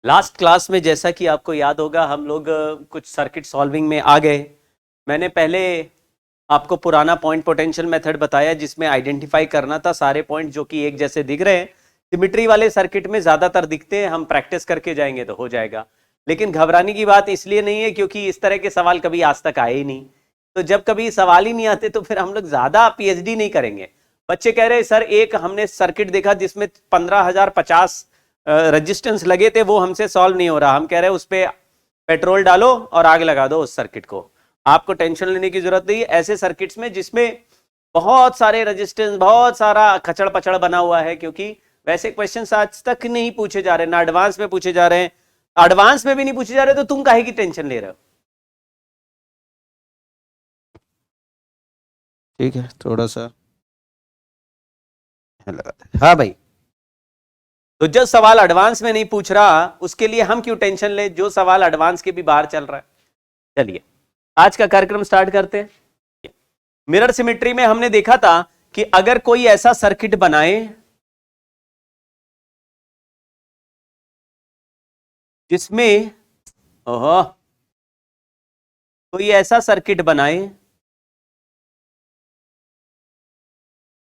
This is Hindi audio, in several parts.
लास्ट क्लास में जैसा कि आपको याद होगा हम लोग कुछ सर्किट सॉल्विंग में आ गए। मैंने पहले आपको पुराना पॉइंट पोटेंशियल मेथड बताया जिसमें आइडेंटिफाई करना था सारे पॉइंट जो कि एक जैसे दिख रहे हैं। सिमिट्री वाले सर्किट में ज़्यादातर दिखते हैं, हम प्रैक्टिस करके जाएंगे तो हो जाएगा। लेकिन घबराने की बात इसलिए नहीं है क्योंकि इस तरह के सवाल कभी आज तक आए ही नहीं। तो जब कभी सवाल ही नहीं आते तो फिर हम लोग ज़्यादा पीएचडी नहीं करेंगे। बच्चे कह रहे सर एक हमने सर्किट देखा जिसमें 15,050 रेजिस्टेंस लगे थे, वो हमसे सॉल्व नहीं हो रहा। हम कह रहे हैं उस पर पेट्रोल डालो और आग लगा दो उस सर्किट को। आपको टेंशन लेने की जरूरत नहीं। ऐसे सर्किट्स में जिसमें बहुत सारे रेजिस्टेंस, बहुत सारा खचड़ पचड़ बना हुआ है, क्योंकि वैसे क्वेश्चन आज तक नहीं पूछे जा रहे, ना एडवांस में पूछे जा रहे हैं, एडवांस में भी नहीं पूछे जा रहे, तो तुम काहे की टेंशन ले रहे हो? ठीक है, थोड़ा सा हाँ भाई। तो जो सवाल एडवांस में नहीं पूछ रहा उसके लिए हम क्यों टेंशन ले, जो सवाल एडवांस के भी बाहर चल रहा है। चलिए आज का कार्यक्रम स्टार्ट करते हैं। मिरर सिमेट्री में हमने देखा था कि अगर कोई ऐसा सर्किट बनाए जिसमें कोई ऐसा सर्किट बनाए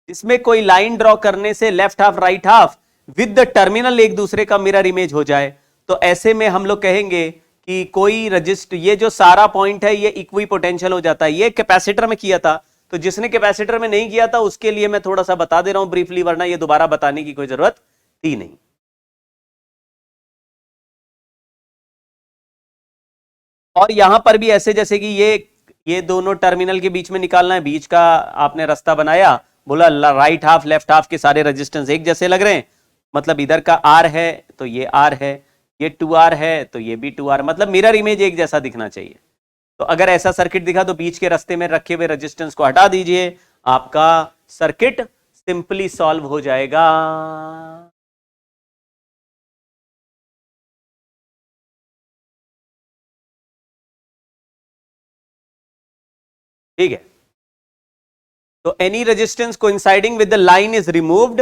जिसमें कोई लाइन ड्रॉ करने से left half right half with the terminal एक दूसरे का मिरर इमेज हो जाए, तो ऐसे में हम लोग कहेंगे कि कोई रजिस्टर, ये जो सारा पॉइंट है ये इक्वी पोटेंशियल हो जाता है। ये कैपेसिटर में किया था, तो जिसने कैपेसिटर में नहीं किया था उसके लिए मैं थोड़ा सा बता दे रहा हूं ब्रीफली, वरना ये दोबारा बताने की कोई जरूरत थी नहीं। और यहां पर भी ऐसे जैसे कि ये दोनों टर्मिनल के बीच में निकालना है, बीच का आपने रास्ता बनाया, बोला राइट हाफ लेफ्ट हाफ के सारे रेजिस्टेंस एक जैसे लग रहे हैं, मतलब इधर का आर है तो ये आर है, ये 2R है तो ये भी 2R, मतलब मिरर इमेज एक जैसा दिखना चाहिए। तो अगर ऐसा सर्किट दिखा तो बीच के रास्ते में रखे हुए रेजिस्टेंस को हटा दीजिए, आपका सर्किट सिंपली सॉल्व हो जाएगा। ठीक है, तो any resistance coinciding with the line is removed,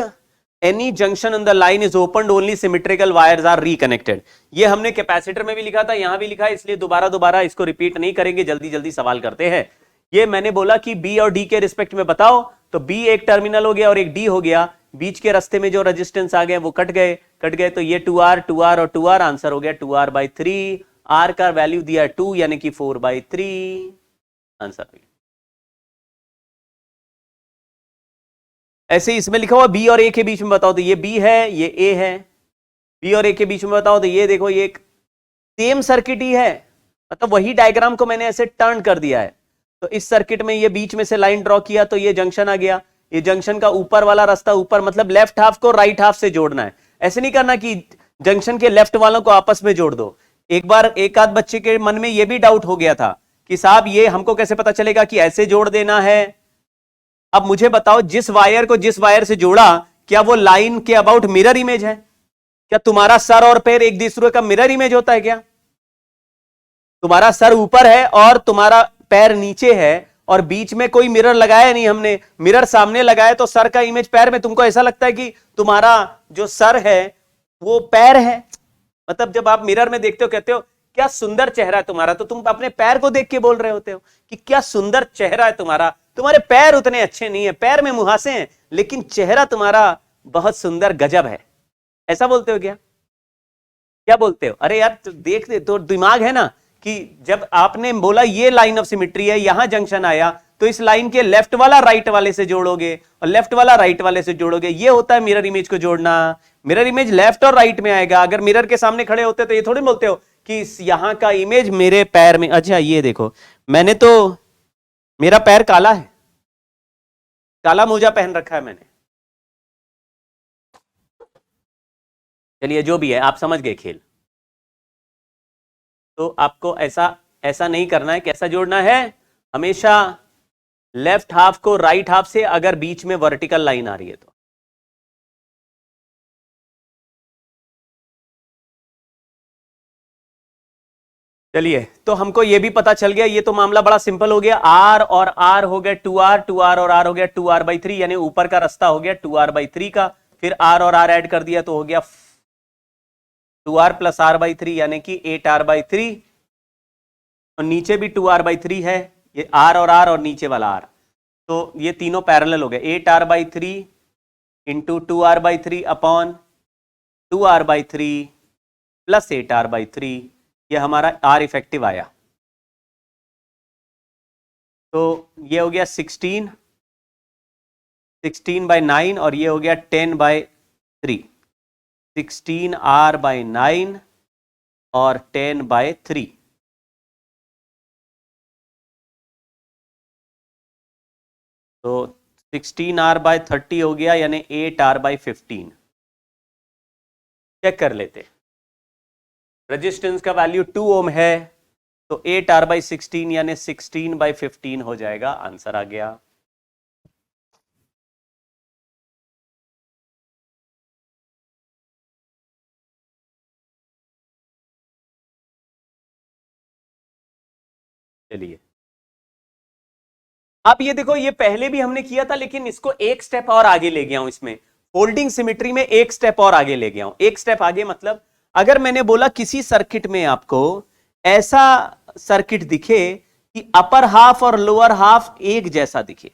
any junction on the line is opened, only symmetrical wires are reconnected. ये हमने कैपेसिटर में भी लिखा था, यहां भी लिखा है, इसलिए दोबारा दोबारा इसको रिपीट नहीं करेंगे, जल्दी जल्दी सवाल करते हैं। ये मैंने बोला कि बी और डी के रिस्पेक्ट में बताओ, तो बी एक टर्मिनल हो गया और एक डी हो गया, बीच के रास्ते में जो रेजिस्टेंस आ गए वो कट गए, तो ये 2R और 2R, आंसर हो गया 2R/3। आर का वैल्यू दिया 2 यानी कि 4/3 आंसर हो गया। ऐसे इसमें लिखा हुआ बी और ए के बीच में बताओ, तो ये बी है ये ए है, बी और ए के बीच में बताओ, तो ये देखो ये एक सेम सर्किट ही है, मतलब वही डायग्राम को मैंने ऐसे टर्न कर दिया है। तो इस सर्किट में ये बीच में से लाइन ड्रॉ किया तो ये जंक्शन आ गया, ये जंक्शन का ऊपर वाला रास्ता ऊपर, मतलब लेफ्ट हाफ को राइट हाफ से जोड़ना है। ऐसे नहीं करना कि जंक्शन के लेफ्ट वालों को आपस में जोड़ दो। एक बार एक आध बच्चे के मन में ये भी डाउट हो गया था कि साहब ये हमको कैसे पता चलेगा कि ऐसे जोड़ देना है। अब मुझे बताओ, जिस वायर को जिस वायर से जोड़ा, क्या वो लाइन के अबाउट मिरर इमेज है? क्या तुम्हारा सर और पैर एक दूसरे का मिरर इमेज होता है क्या? तुम्हारा सर ऊपर है और तुम्हारा पैर नीचे है और बीच में कोई मिरर लगाया नहीं हमने, मिरर सामने लगाया तो सर का इमेज पैर में, तुमको ऐसा लगता है कि तुम्हारा जो सर है वो पैर है? मतलब जब आप मिरर में देखते हो कहते हो क्या सुंदर चेहरा है तुम्हारा, तो तुम अपने पैर को देख के बोल रहे होते हो कि क्या सुंदर चेहरा है तुम्हारा। तुम्हारे पैर उतने अच्छे नहीं है, पैर में मुहासे हैं, लेकिन चेहरा तुम्हारा बहुत सुंदर गजब है, ऐसा बोलते हो क्या? क्या बोलते हो? अरे यार तो देख दे, तो दिमाग है ना कि जब आपने बोला ये लाइन ऑफ सिमेट्री है, यहां जंक्शन आया, तो इस लाइन के लेफ्ट वाला राइट वाले से जोड़ोगे और लेफ्ट वाला राइट वाले से जोड़ोगे, ये होता है मिरर इमेज को जोड़ना। मिरर इमेज लेफ्ट और राइट में आएगा। अगर मिरर के सामने खड़े होते तो ये थोड़ी बोलते हो कि यहां का इमेज मेरे पैर में, अच्छा ये देखो मैंने तो, मेरा पैर काला है, काला मोजा पहन रखा है मैंने। चलिए जो भी है, आप समझ गए खेल। तो आपको ऐसा ऐसा नहीं करना है, कैसा जोड़ना है? हमेशा लेफ्ट हाफ को राइट हाफ से, अगर बीच में वर्टिकल लाइन आ रही है तो। चलिए, तो हमको ये भी पता चल गया, ये तो मामला बड़ा सिंपल हो गया। आर और आर हो गया 2R और आर हो गया 2R/3, यानी ऊपर का रास्ता हो गया 2R/3 का, फिर आर और आर ऐड कर दिया तो हो गया 2r प्लस r बाई 3 यानी कि 8r बाई 3, और नीचे भी 2r बाई 3 है, ये r और नीचे वाला r, तो ये तीनों पैरेलल हो गए। 8r by 3 into 2r by 3 upon 2r by 3 plus 8r by 3, ये हमारा r इफेक्टिव आया। तो ये हो गया 16 बाई 9 और ये हो गया 10 बाई 3, 16r बाई 9 और 10 बाई 3। तो 16r बाई 30 हो गया, यानी 8r बाई 15। चेक कर लेते, रेजिस्टेंस का वैल्यू 2 ओम है, तो 8r बाई 16 यानी 16 बाई 15 हो जाएगा। आंसर आ गया। चलिए अब ये देखो, ये पहले भी हमने किया था, लेकिन इसको एक स्टेप और आगे ले गया हूं। इसमें फोल्डिंग सिमेट्री में एक स्टेप और आगे ले गया हूं। एक स्टेप आगे मतलब, अगर मैंने बोला किसी सर्किट में आपको ऐसा सर्किट दिखे कि अपर हाफ और लोअर हाफ एक जैसा दिखे,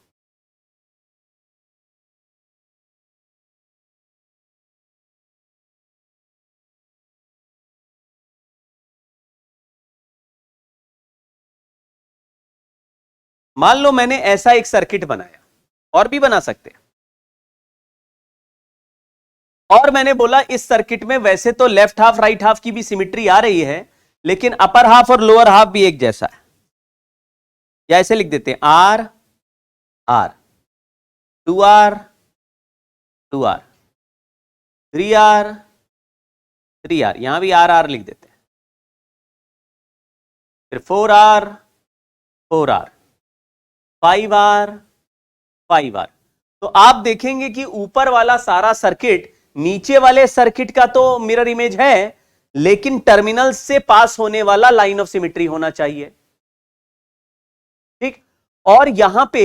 मान लो मैंने ऐसा एक सर्किट बनाया, और भी बना सकते हैं, और मैंने बोला इस सर्किट में वैसे तो लेफ्ट हाफ राइट हाफ की भी सिमेट्री आ रही है, लेकिन अपर हाफ और लोअर हाफ भी एक जैसा है। या ऐसे लिख देते हैं are are, 2r 2r, 3r 3r, यहां भी आर आर लिख देते हैं, फिर 4r 4r, 5r 5r। तो आप देखेंगे कि ऊपर वाला सारा सर्किट नीचे वाले सर्किट का तो मिरर इमेज है, लेकिन टर्मिनल से पास होने वाला लाइन ऑफ सिमेट्री होना चाहिए। ठीक, और यहां पे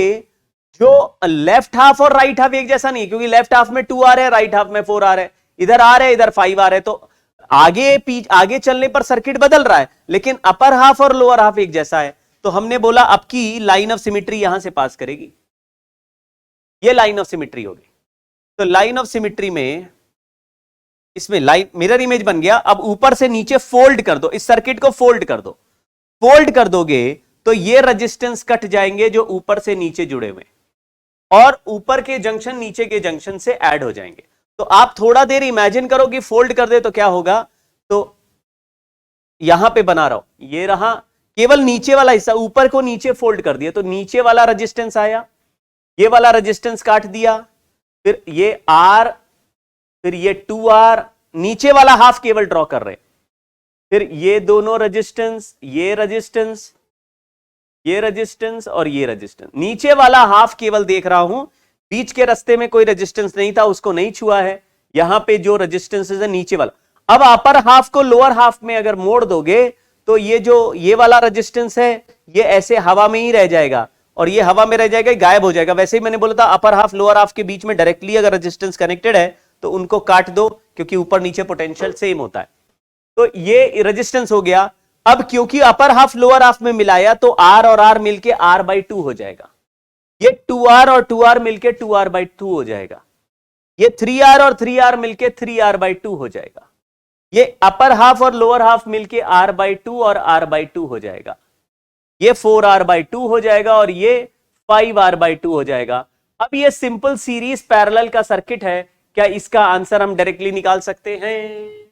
जो लेफ्ट हाफ और राइट हाफ एक जैसा नहीं, क्योंकि लेफ्ट हाफ में 2r है, राइट हाफ में 4r है, इधर r है इधर 5r है, तो आगे चलने पर सर्किट बदल रहा है, लेकिन अपर हाफ और लोअर हाफ एक जैसा है। तो हमने बोला अब की लाइन ऑफ सिमेट्री यहां से पास करेगी, ये लाइन ऑफ सिमेट्री होगी। तो लाइन ऑफ सिमेट्री में इसमें लाइन मिरर इमेज बन गया। अब ऊपर से नीचे फोल्ड कर दो, इस सर्किट को फोल्ड कर दो, फोल्ड कर दोगे तो ये रेजिस्टेंस कट जाएंगे जो ऊपर से नीचे जुड़े हुए, और ऊपर के जंक्शन नीचे के जंक्शन से ऐड हो जाएंगे। तो आप थोड़ा देर इमेजिन करो कि फोल्ड कर दे तो क्या होगा। तो यहां पे बना रहा हूं, ये रहा केवल नीचे वाला हिस्सा, ऊपर को नीचे फोल्ड कर दिया तो नीचे वाला रेजिस्टेंस आया, ये वाला रेजिस्टेंस काट दिया, फिर ये R, फिर ये 2R, नीचे वाला हाफ केवल ड्रॉ कर रहे, फिर ये दोनों रेजिस्टेंस, ये रेजिस्टेंस, ये रेजिस्टेंस और ये रेजिस्टेंस, नीचे वाला हाफ केवल देख रहा हूं, बीच के रास्ते में कोई रेजिस्टेंस नहीं था, उसको नहीं छुआ है। यहां पे जो रेजिस्टेंस है नीचे वाला। अब अपर हाफ को लोअर हाफ में अगर मोड़ दोगे तो ये वाला रेजिस्टेंस है, ये ऐसे हवा में ही रह जाएगा, और ये हवा में रह जाएगा, गायब हो जाएगा। वैसे ही मैंने बोला था अपर हाफ लोअर हाफ के बीच में डायरेक्टली अगर रेजिस्टेंस कनेक्टेड है तो उनको काट दो, क्योंकि ऊपर नीचे पोटेंशियल सेम होता है। तो ये रेजिस्टेंस हो गया। अब क्योंकि अपर हाफ लोअर हाफ में मिलाया तो R और R मिलके R/2 हो जाएगा, ये 2R और 2R मिलके 2R/2 हो जाएगा, ये 3R और 3R मिलके 3R/2 हो जाएगा, ये अपर हाफ और लोअर हाफ मिलके R/2 और R/2 हो जाएगा, ये 4R/2 हो जाएगा, और ये 5R/2 हो जाएगा। अब ये सिंपल सीरीज पैरेलल का सर्किट है। क्या इसका आंसर हम डायरेक्टली निकाल सकते हैं?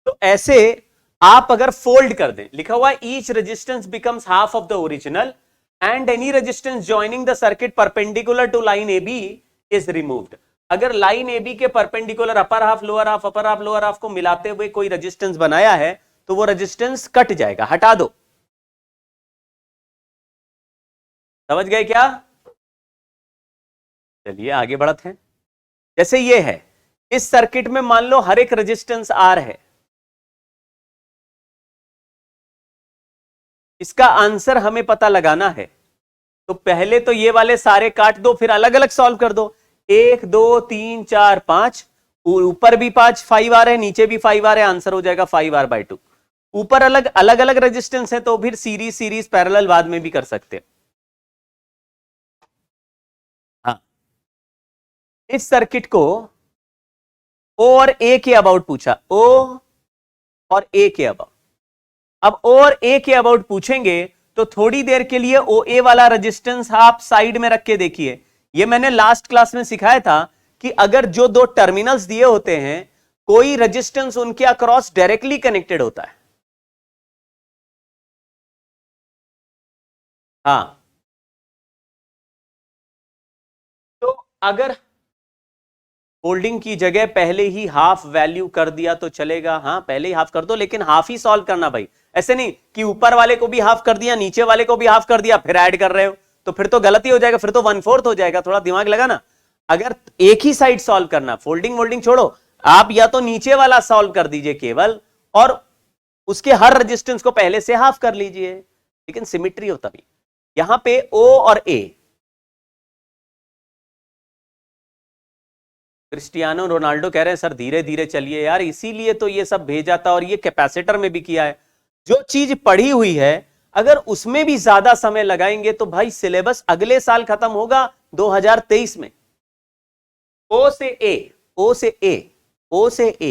तो ऐसे आप अगर फोल्ड कर दें, लिखा हुआ है each resistance becomes half of the original and any resistance joining the circuit perpendicular to line A B is removed. अगर लाइन ए बी के perpendicular upper half lower half, upper half lower half को मिलाते हुए कोई रेजिस्टेंस बनाया है तो वो रेजिस्टेंस कट जाएगा, हटा दो। समझ गए क्या? चलिए आगे बढ़ते हैं। जैसे ये है, इस सर्किट में मान लो हर एक रेजिस्टेंस R है, इसका आंसर हमें पता लगाना है, तो पहले तो ये वाले सारे काट दो, फिर अलग अलग सॉल्व कर दो। 1 2 3 4 5, ऊपर भी 5 5 आ रहे हैं, नीचे भी 5 आ रहे हैं, आंसर हो जाएगा 5R/2। ऊपर अलग अलग रेजिस्टेंस है तो फिर सीरीज पैरेलल बाद में भी कर सकते हैं। हाँ, इस सर्किट को O और A के अबाउट पूछा, O और A के अबाउट। अब O और A के अबाउट पूछेंगे तो थोड़ी देर के लिए OA वाला रेजिस्टेंस आप साइड में रख के देखिए। ये मैंने लास्ट क्लास में सिखाया था कि अगर जो दो टर्मिनल्स दिए होते हैं, कोई रेजिस्टेंस उनके अक्रॉस डायरेक्टली कनेक्टेड होता है। हाँ, तो अगर होल्डिंग की जगह पहले ही हाफ वैल्यू कर दिया तो चलेगा। हाँ, पहले ही हाफ कर दो, लेकिन हाफ ही सॉल्व करना भाई। ऐसे नहीं कि ऊपर वाले को भी हाफ कर दिया, नीचे वाले को भी हाफ कर दिया, फिर ऐड कर रहे हो, तो फिर तो गलती हो जाएगा, फिर तो 1/4 हो जाएगा। थोड़ा दिमाग लगाना। अगर एक ही साइड सॉल्व करना, फोल्डिंग छोड़ो, आप या तो नीचे वाला सॉल्व कर दीजिए केवल, और उसके हर रेजिस्टेंस को पहले से हाफ कर लीजिए, लेकिन सिमिट्री हो तभी। यहां पे O और A, क्रिस्टियानो रोनाल्डो कह रहे हैं सर धीरे धीरे चलिए यार, इसीलिए तो ये सब भेजा था, और ये कैपेसिटर में भी किया है। जो चीज पढ़ी हुई है अगर उसमें भी ज्यादा समय लगाएंगे तो भाई सिलेबस अगले साल खत्म होगा 2023 में। O से A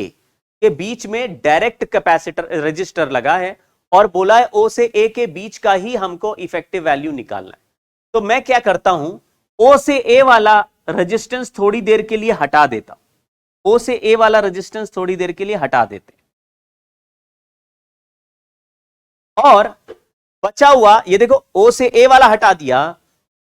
के बीच में डायरेक्ट कैपेसिटर रजिस्टर लगा है, और बोला है O से A के बीच का ही हमको इफेक्टिव वैल्यू निकालना है। तो मैं क्या करता हूं, O से A वाला रेजिस्टेंस थोड़ी देर के लिए हटा देता। O से A वाला रेजिस्टेंस थोड़ी देर के लिए हटा देते, और बचा हुआ ये देखो, O से A वाला हटा दिया,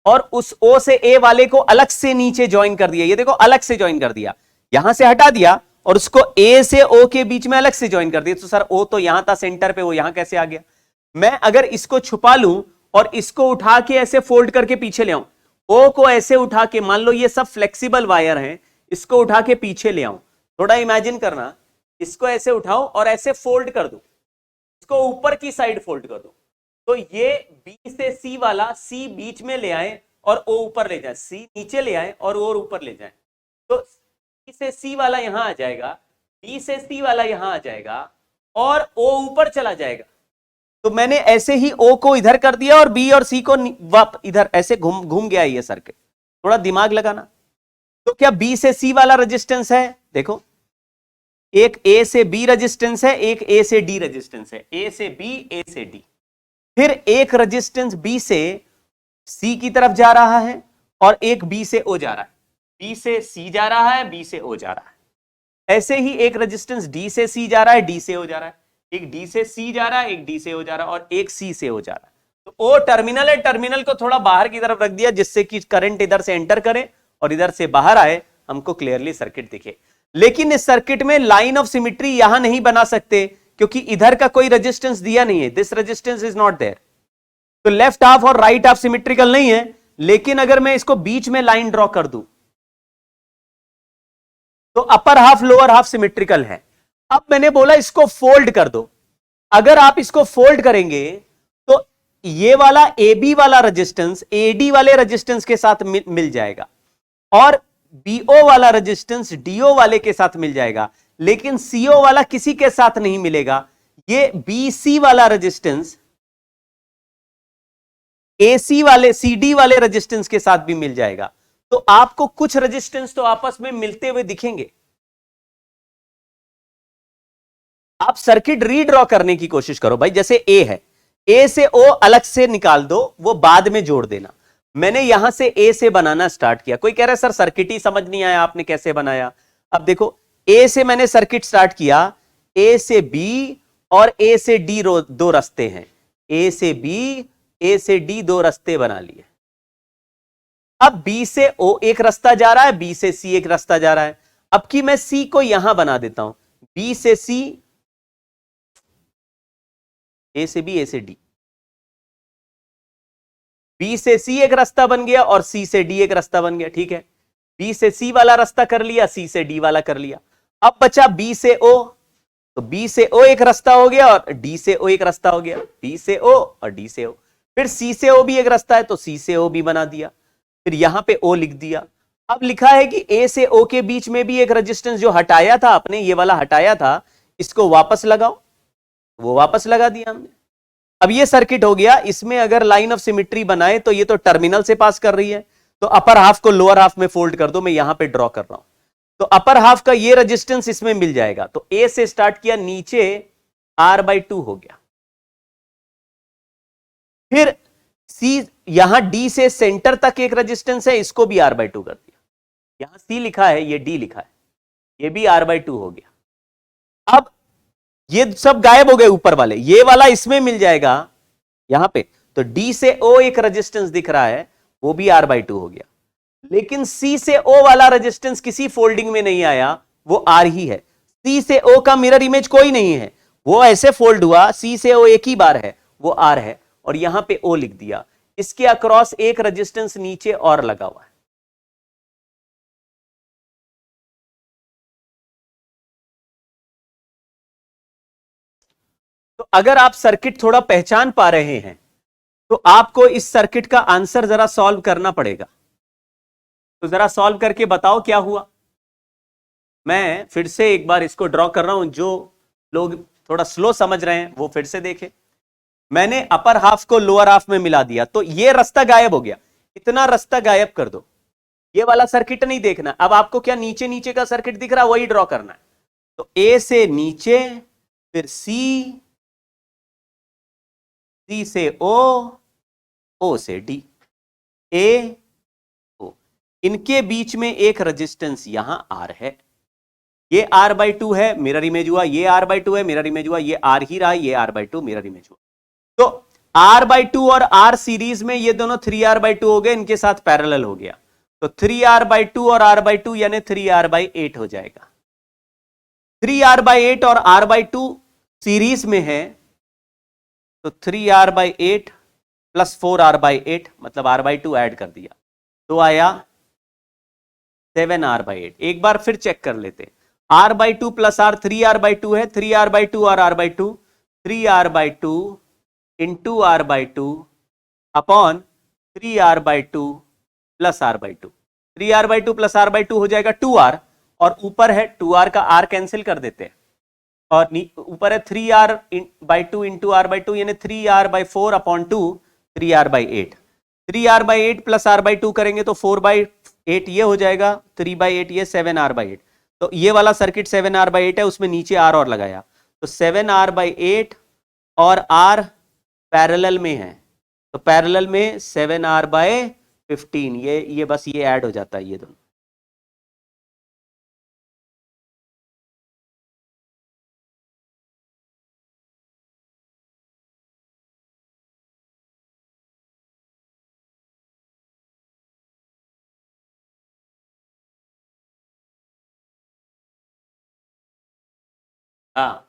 और उस O से A वाले को अलग से नीचे ज्वाइन कर दिया। ये देखो, अलग से ज्वाइन कर दिया, यहां से हटा दिया, और उसको A से O के बीच में अलग से ज्वाइन कर दिया। तो सर O तो यहां था सेंटर पे, वो यहां कैसे आ गया? मैं अगर इसको छुपा लूं और इसको उठा के ऐसे फोल्ड करके पीछे ले आऊं, O को ऐसे उठा के, मान लो ये सब फ्लेक्सिबल वायर हैं, इसको उठा के पीछे ले आऊं, थोड़ा इमेजिन करना, इसको ऐसे उठाओ और ऐसे फोल्ड कर दो, इसको ऊपर की साइड फोल्ड कर दो, तो ये B से C वाला C बीच में ले आए और O ऊपर ले जाए, C नीचे ले आए और O ऊपर ले जाए, तो C से C वाला यहां आ जाएगा, B से C वाला यहां आ जाएगा, और O ऊपर चला जाएगा। तो मैंने ऐसे ही O को इधर कर दिया और B और C को इधर, ऐसे घूम गया ये सर्किट। थोड़ा दिमाग लगाना। तो क्या B से C वाला रेजिस्टेंस है? देखो, एक A से B रेजिस्टेंस है, एक A से D रेजिस्टेंस है, A से B, A से D। फिर एक रेजिस्टेंस B से C की तरफ जा रहा है, और एक B से O जा रहा है, B से C जा रहा है, B से O जा रहा है। ऐसे ही एक रेजिस्टेंस D से C जा रहा है, D से O जा रहा है, एक D से C जा रहा है, एक D से O जा रहा है, और एक C से O जा रहा है। तो O टर्मिनल है, टर्मिनल को थोड़ा बाहर की तरफ रख दिया, जिससे कि करंट इधर से एंटर करे और इधर से बाहर आए, हमको क्लियरली सर्किट दिखे। लेकिन इस सर्किट में लाइन ऑफ सिमिट्री यहां नहीं बना सकते, क्योंकि इधर का कोई रेजिस्टेंस दिया नहीं है, this resistance is not there. तो लेफ्ट हाफ और राइट हाफ सिमिट्रिकल नहीं है। लेकिन अगर मैं इसको बीच में लाइन ड्रॉ कर दूं तो अपर हाफ लोअर हाफ सिमिट्रिकल है। अब मैंने बोला इसको फोल्ड कर दो। अगर आप इसको फोल्ड करेंगे तो ये वाला AB वाला रेजिस्टेंस AD वाले रेजिस्टेंस के साथ मिल जाएगा, और BO वाला रेजिस्टेंस DO वाले के साथ मिल जाएगा, लेकिन CO वाला किसी के साथ नहीं मिलेगा। ये BC वाला रेजिस्टेंस AC वाले CD वाले रेजिस्टेंस के साथ भी मिल जाएगा। तो आपको कुछ रेजिस्टेंस तो आपस में मिलते हुए दिखेंगे। आप सर्किट रीड्रॉ करने की कोशिश करो भाई। जैसे A है, A से O अलग से निकाल दो, वो बाद में जोड़ देना। मैंने यहां से A से बनाना स्टार्ट किया। कोई कह रहा है सर सर्किट ही समझ नहीं आया, आपने कैसे बनाया? अब देखो, A से मैंने सर्किट स्टार्ट किया, A से B और A से D दो रास्ते हैं, A से B, A से D दो रास्ते बना लिए। अब B से O एक रास्ता जा रहा है, B से C एक रास्ता जा रहा है। अब कि मैं C को यहां बना देता हूं, B से C, A से B, A से D, B से C एक रास्ता बन गया और C से D एक रास्ता बन गया। ठीक है, B से C वाला रास्ता कर लिया, C से D वाला कर लिया। अब बचा B से O, तो बी से ओ एक रास्ता हो गया और डी से ओ एक रास्ता हो गया, बी से ओ और डी से ओ। फिर सी से ओ भी एक रास्ता है तो सी से ओ भी बना दिया, फिर यहां पे ओ लिख दिया। अब लिखा है कि ए से ओ के बीच में भी एक रेजिस्टेंस जो हटाया था आपने, ये वाला हटाया था, इसको वापस लगाओ, वो वापस लगा दिया हमने। अब ये सर्किट हो गया, इसमें अगर लाइन ऑफ सिमिट्री बनाए तो ये तो टर्मिनल से पास कर रही है, तो अपर हाफ को लोअर हाफ में फोल्ड कर दो, मैं यहां पे ड्रॉ कर रहा हूं। तो अपर हाफ का ये रेजिस्टेंस इसमें मिल जाएगा, तो ए से स्टार्ट किया, नीचे R/2 हो गया। फिर सी, यहां डी से सेंटर तक एक रेजिस्टेंस है, इसको भी R/2 कर दिया। यहां सी लिखा है, ये डी लिखा है, ये भी R/2 हो गया। अब ये सब गायब हो गए ऊपर वाले, ये वाला इसमें मिल जाएगा यहां पे, तो डी से ओ एक रेजिस्टेंस दिख रहा है, वो भी R/2 हो गया। लेकिन सी से ओ वाला रेजिस्टेंस किसी फोल्डिंग में नहीं आया, वो R ही है। सी से ओ का मिरर इमेज कोई नहीं है, वो ऐसे फोल्ड हुआ, सी से ओ एक ही बार है, वो R है, और यहां पे O लिख दिया। इसके अक्रॉस एक रेजिस्टेंस नीचे और लगा हुआ है। तो अगर आप सर्किट थोड़ा पहचान पा रहे हैं तो आपको इस सर्किट का आंसर जरा सॉल्व करना पड़ेगा। तो जरा सॉल्व करके बताओ क्या हुआ। मैं फिर से एक बार इसको ड्रॉ कर रहा हूं, जो लोग थोड़ा स्लो समझ रहे हैं वो फिर से देखें। मैंने अपर हाफ को लोअर हाफ में मिला दिया, तो ये रास्ता गायब हो गया, इतना रास्ता गायब कर दो, ये वाला सर्किट नहीं देखना। अब आपको क्या नीचे नीचे का सर्किट दिख रहा है, वही ड्रॉ करना है। तो ए से नीचे, फिर सी, सी से ओ, ओ से डी, ए ओ, इनके बीच में एक रेजिस्टेंस यहां R है, ये R/2 है, मिरर इमेज हुआ, ये R/2 है, मिरर इमेज हुआ, ये R ही रहा, ये R/2 मिरर इमेज हुआ। तो R/2 और R सीरीज में ये दोनों 3R/2 हो गए, इनके साथ पैरेलल हो गया, तो 3R/2 और R/2 यानी 3R/8 हो जाएगा। 3R/8 और R/2 सीरीज में है, तो 3R/8 प्लस 4R/8 मतलब R/2 ऐड कर दिया, तो आया 7R/8। एक बार फिर चेक कर लेते, R/2 प्लस R 3R/2 है, 3R/2 और R/2, 3R/2 into R/2 upon 3R/2 plus R/2, 3R/2 plus R/2 हो जाएगा 2R, और ऊपर है 2R का R कैंसिल कर देते हैं, और ऊपर है 3R/2 इंटू R/2 यानी 3R/4 upon 2, 3R/8। 3R/8 plus R/2 करेंगे तो 4/8 ये हो जाएगा, 3/8 ये 7R/8। तो ये वाला सर्किट 7R/8 है, उसमें नीचे R और लगाया, तो 7R/8 और R पैरेलल में है, तो पैरेलल में 7R/15, ये बस ये ऐड हो जाता है ये दोनों। हाँ,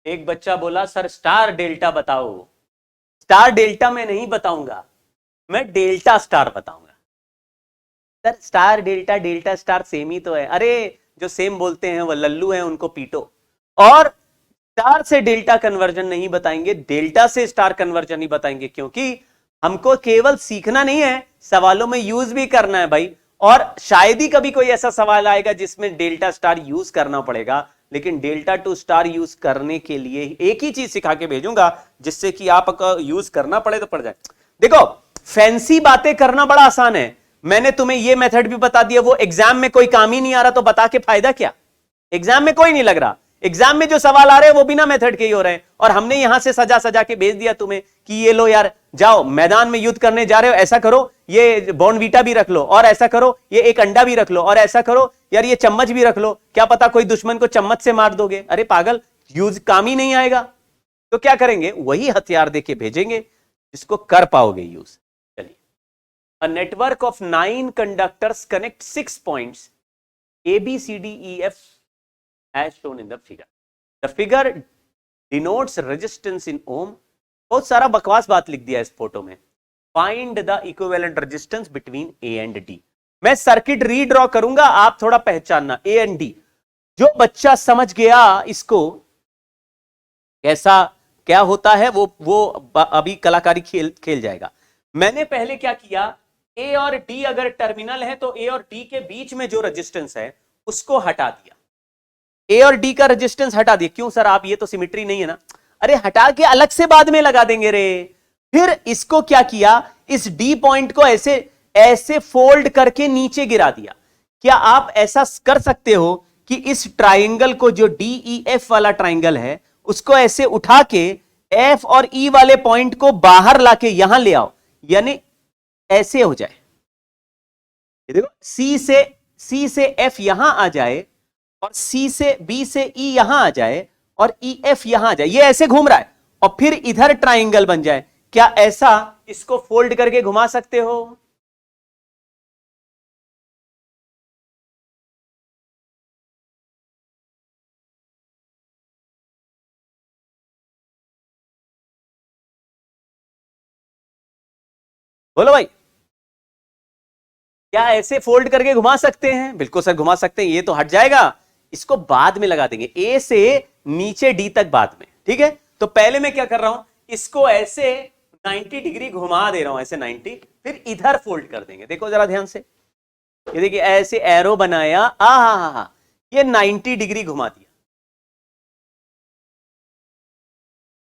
एक बच्चा बोला सर स्टार डेल्टा बताओ। स्टार डेल्टा मैं नहीं बताऊंगा, मैं डेल्टा स्टार बताऊंगा। Sir star delta, delta star same ही तो है। अरे जो सेम बोलते हैं वो लल्लू हैं, उनको पीटो। और स्टार से डेल्टा कन्वर्जन नहीं बताएंगे, डेल्टा से स्टार कन्वर्जन नहीं बताएंगे, क्योंकि हमको केवल सीखना नहीं है, सवालों में यूज भी करना है भाई। और शायद ही कभी कोई ऐसा सवाल आएगा जिसमें डेल्टा स्टार यूज करना पड़ेगा, लेकिन डेल्टा टू स्टार यूज करने के लिए एक ही चीज सिखा के भेजूंगा, जिससे कि आपको यूज करना पड़े तो पड़ जाए। देखो फैंसी बातें करना बड़ा आसान है, मैंने तुम्हें यह मेथड भी बता दिया, वो एग्जाम में कोई काम ही नहीं आ रहा, तो बता के फायदा क्या। एग्जाम में कोई नहीं लग रहा, एग्जाम में जो सवाल आ रहे हैं वो बिना मेथड के ही हो रहे हैं, और हमने यहां से सजा सजा के भेज दिया तुम्हें कि ये लो यार, जाओ मैदान में युद्ध करने जा रहे हो, ऐसा करो, ये बॉर्नवीटा भी रख लो, और ऐसा करो, ये एक अंडा भी रख लो, और ऐसा करो यार, ये चम्मच भी रख लो, क्या पता कोई दुश्मन को चम्मच से मार दोगे। अरे पागल, यूज काम ही नहीं आएगा, तो क्या करेंगे, वही हथियार देके भेजेंगे जिसको कर पाओगे यूज। चलिए, a network of 9 conductors connect 6 points ABCDEF as shown in the figure. The figure denotes resistance in ohm. बहुत सारा बकवास बात लिख दिया इस फोटो में। Find the equivalent resistance between A and D. मैं सर्किट रीड्रॉ करूंगा, आप थोड़ा पहचानना ए एंड डी। जो बच्चा समझ गया इसको कैसा क्या होता है वो अभी कलाकारी खेल खेल जाएगा। मैंने पहले क्या किया, ए और डी अगर टर्मिनल है तो ए और डी के बीच में जो रेजिस्टेंस है उसको हटा दिया। ए और डी का रेजिस्टेंस हटा दिया। क्यों सर आप, ये तो सिमेट्री नहीं है ना। अरे हटा के अलग से बाद में लगा देंगे रे। फिर इसको क्या किया, इस डी पॉइंट को ऐसे ऐसे फोल्ड करके नीचे गिरा दिया। क्या आप ऐसा कर सकते हो कि इस ट्राइंगल को, जो डी ई एफ वाला ट्राइंगल है, उसको ऐसे उठा के एफ और ई वाले पॉइंट को बाहर लाके यहां ले आओ, यानी ऐसे हो जाए। देखो सी से एफ यहां आ जाए और सी से बी से ई यहां आ जाए और ई एफ यहां आ जाए, ये ऐसे घूम रहा है और फिर इधर ट्राइंगल बन जाए। क्या ऐसा इसको फोल्ड करके घुमा सकते हो? बोलो भाई, क्या ऐसे फोल्ड करके घुमा सकते हैं? बिल्कुल सर घुमा सकते हैं। ये तो हट जाएगा, इसको बाद में लगा देंगे, ए से नीचे डी तक बाद में। ठीक है, तो पहले मैं क्या कर रहा हूं, इसको ऐसे 90 डिग्री घुमा दे रहा हूं, ऐसे 90, फिर इधर फोल्ड कर देंगे। देखो जरा ध्यान से, ये देखिए ऐसे एरो बनाया, ये 90 डिग्री घुमा दिया।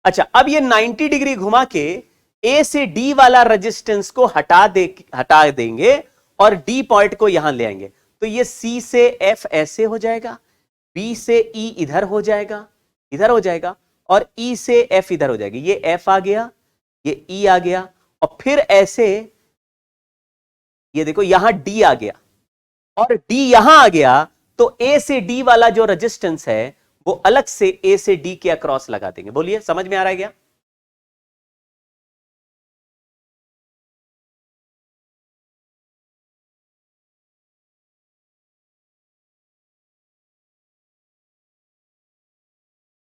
अच्छा, अब ये 90 डिग्री घुमा के ए से डी वाला रेजिस्टेंस को हटा देंगे और डी पॉइंट को यहां ले आएंगे। तो ये सी से एफ ऐसे हो जाएगा, बी से ई इधर हो जाएगा, इधर हो जाएगा, और ई से एफ इधर हो जाएगी। ये एफ आ गया, ये ई आ गया, और फिर ऐसे ये देखो यहां डी आ गया और डी यहां आ गया। तो ए से डी वाला जो रेजिस्टेंस है वो अलग से ए से डी के अक्रॉस लगा देंगे। बोलिए समझ में आ रहा है क्या?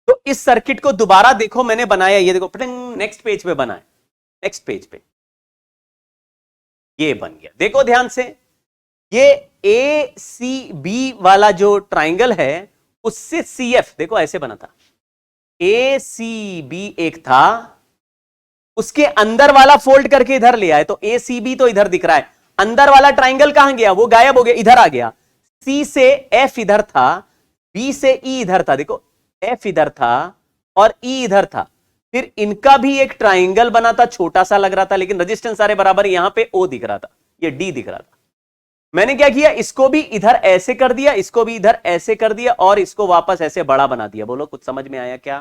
तो इस सर्किट को दोबारा देखो, मैंने बनाया, ये देखो नेक्स्ट पेज पे बनाया, नेक्स्ट पेज पे ये बन गया। देखो ध्यान से, ये ए सी बी वाला जो ट्राइंगल है उससे सी एफ देखो ऐसे बना था। ए सी बी एक था, उसके अंदर वाला फोल्ड करके इधर ले आए, तो ए सी बी तो इधर दिख रहा है, अंदर वाला ट्राइंगल कहां गया, वो गायब हो गया, इधर आ गया। सी से एफ इधर था, बी से ई इधर था, देखो एफ इधर था और ई इधर था। फिर इनका भी एक ट्राइंगल बना था, छोटा सा लग रहा था, लेकिन रेजिस्टेंस सारे बराबर, यहां पे ओ दिख रहा था, ये डी दिख रहा था। मैंने क्या किया, इसको भी इधर ऐसे कर दिया, इसको भी इधर ऐसे कर दिया, और इसको वापस ऐसे बड़ा बना दिया। बोलो कुछ समझ में आया क्या?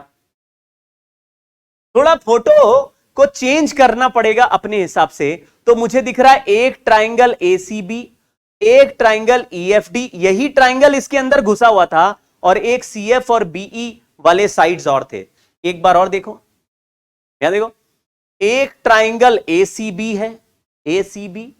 थोड़ा फोटो को चेंज करना पड़ेगा अपने हिसाब से। तो मुझे दिख रहा है एक ट्राइंगल एसीबी, एक ट्राइंगल ईएफडी, यही ट्राइंगल इसके अंदर घुसा हुआ था, और एक सीएफ और बीई वाले साइड्स और थे। एक बार और देखो, यहां देखो, एक ट्राइंगल एसीबी है, एसीबी,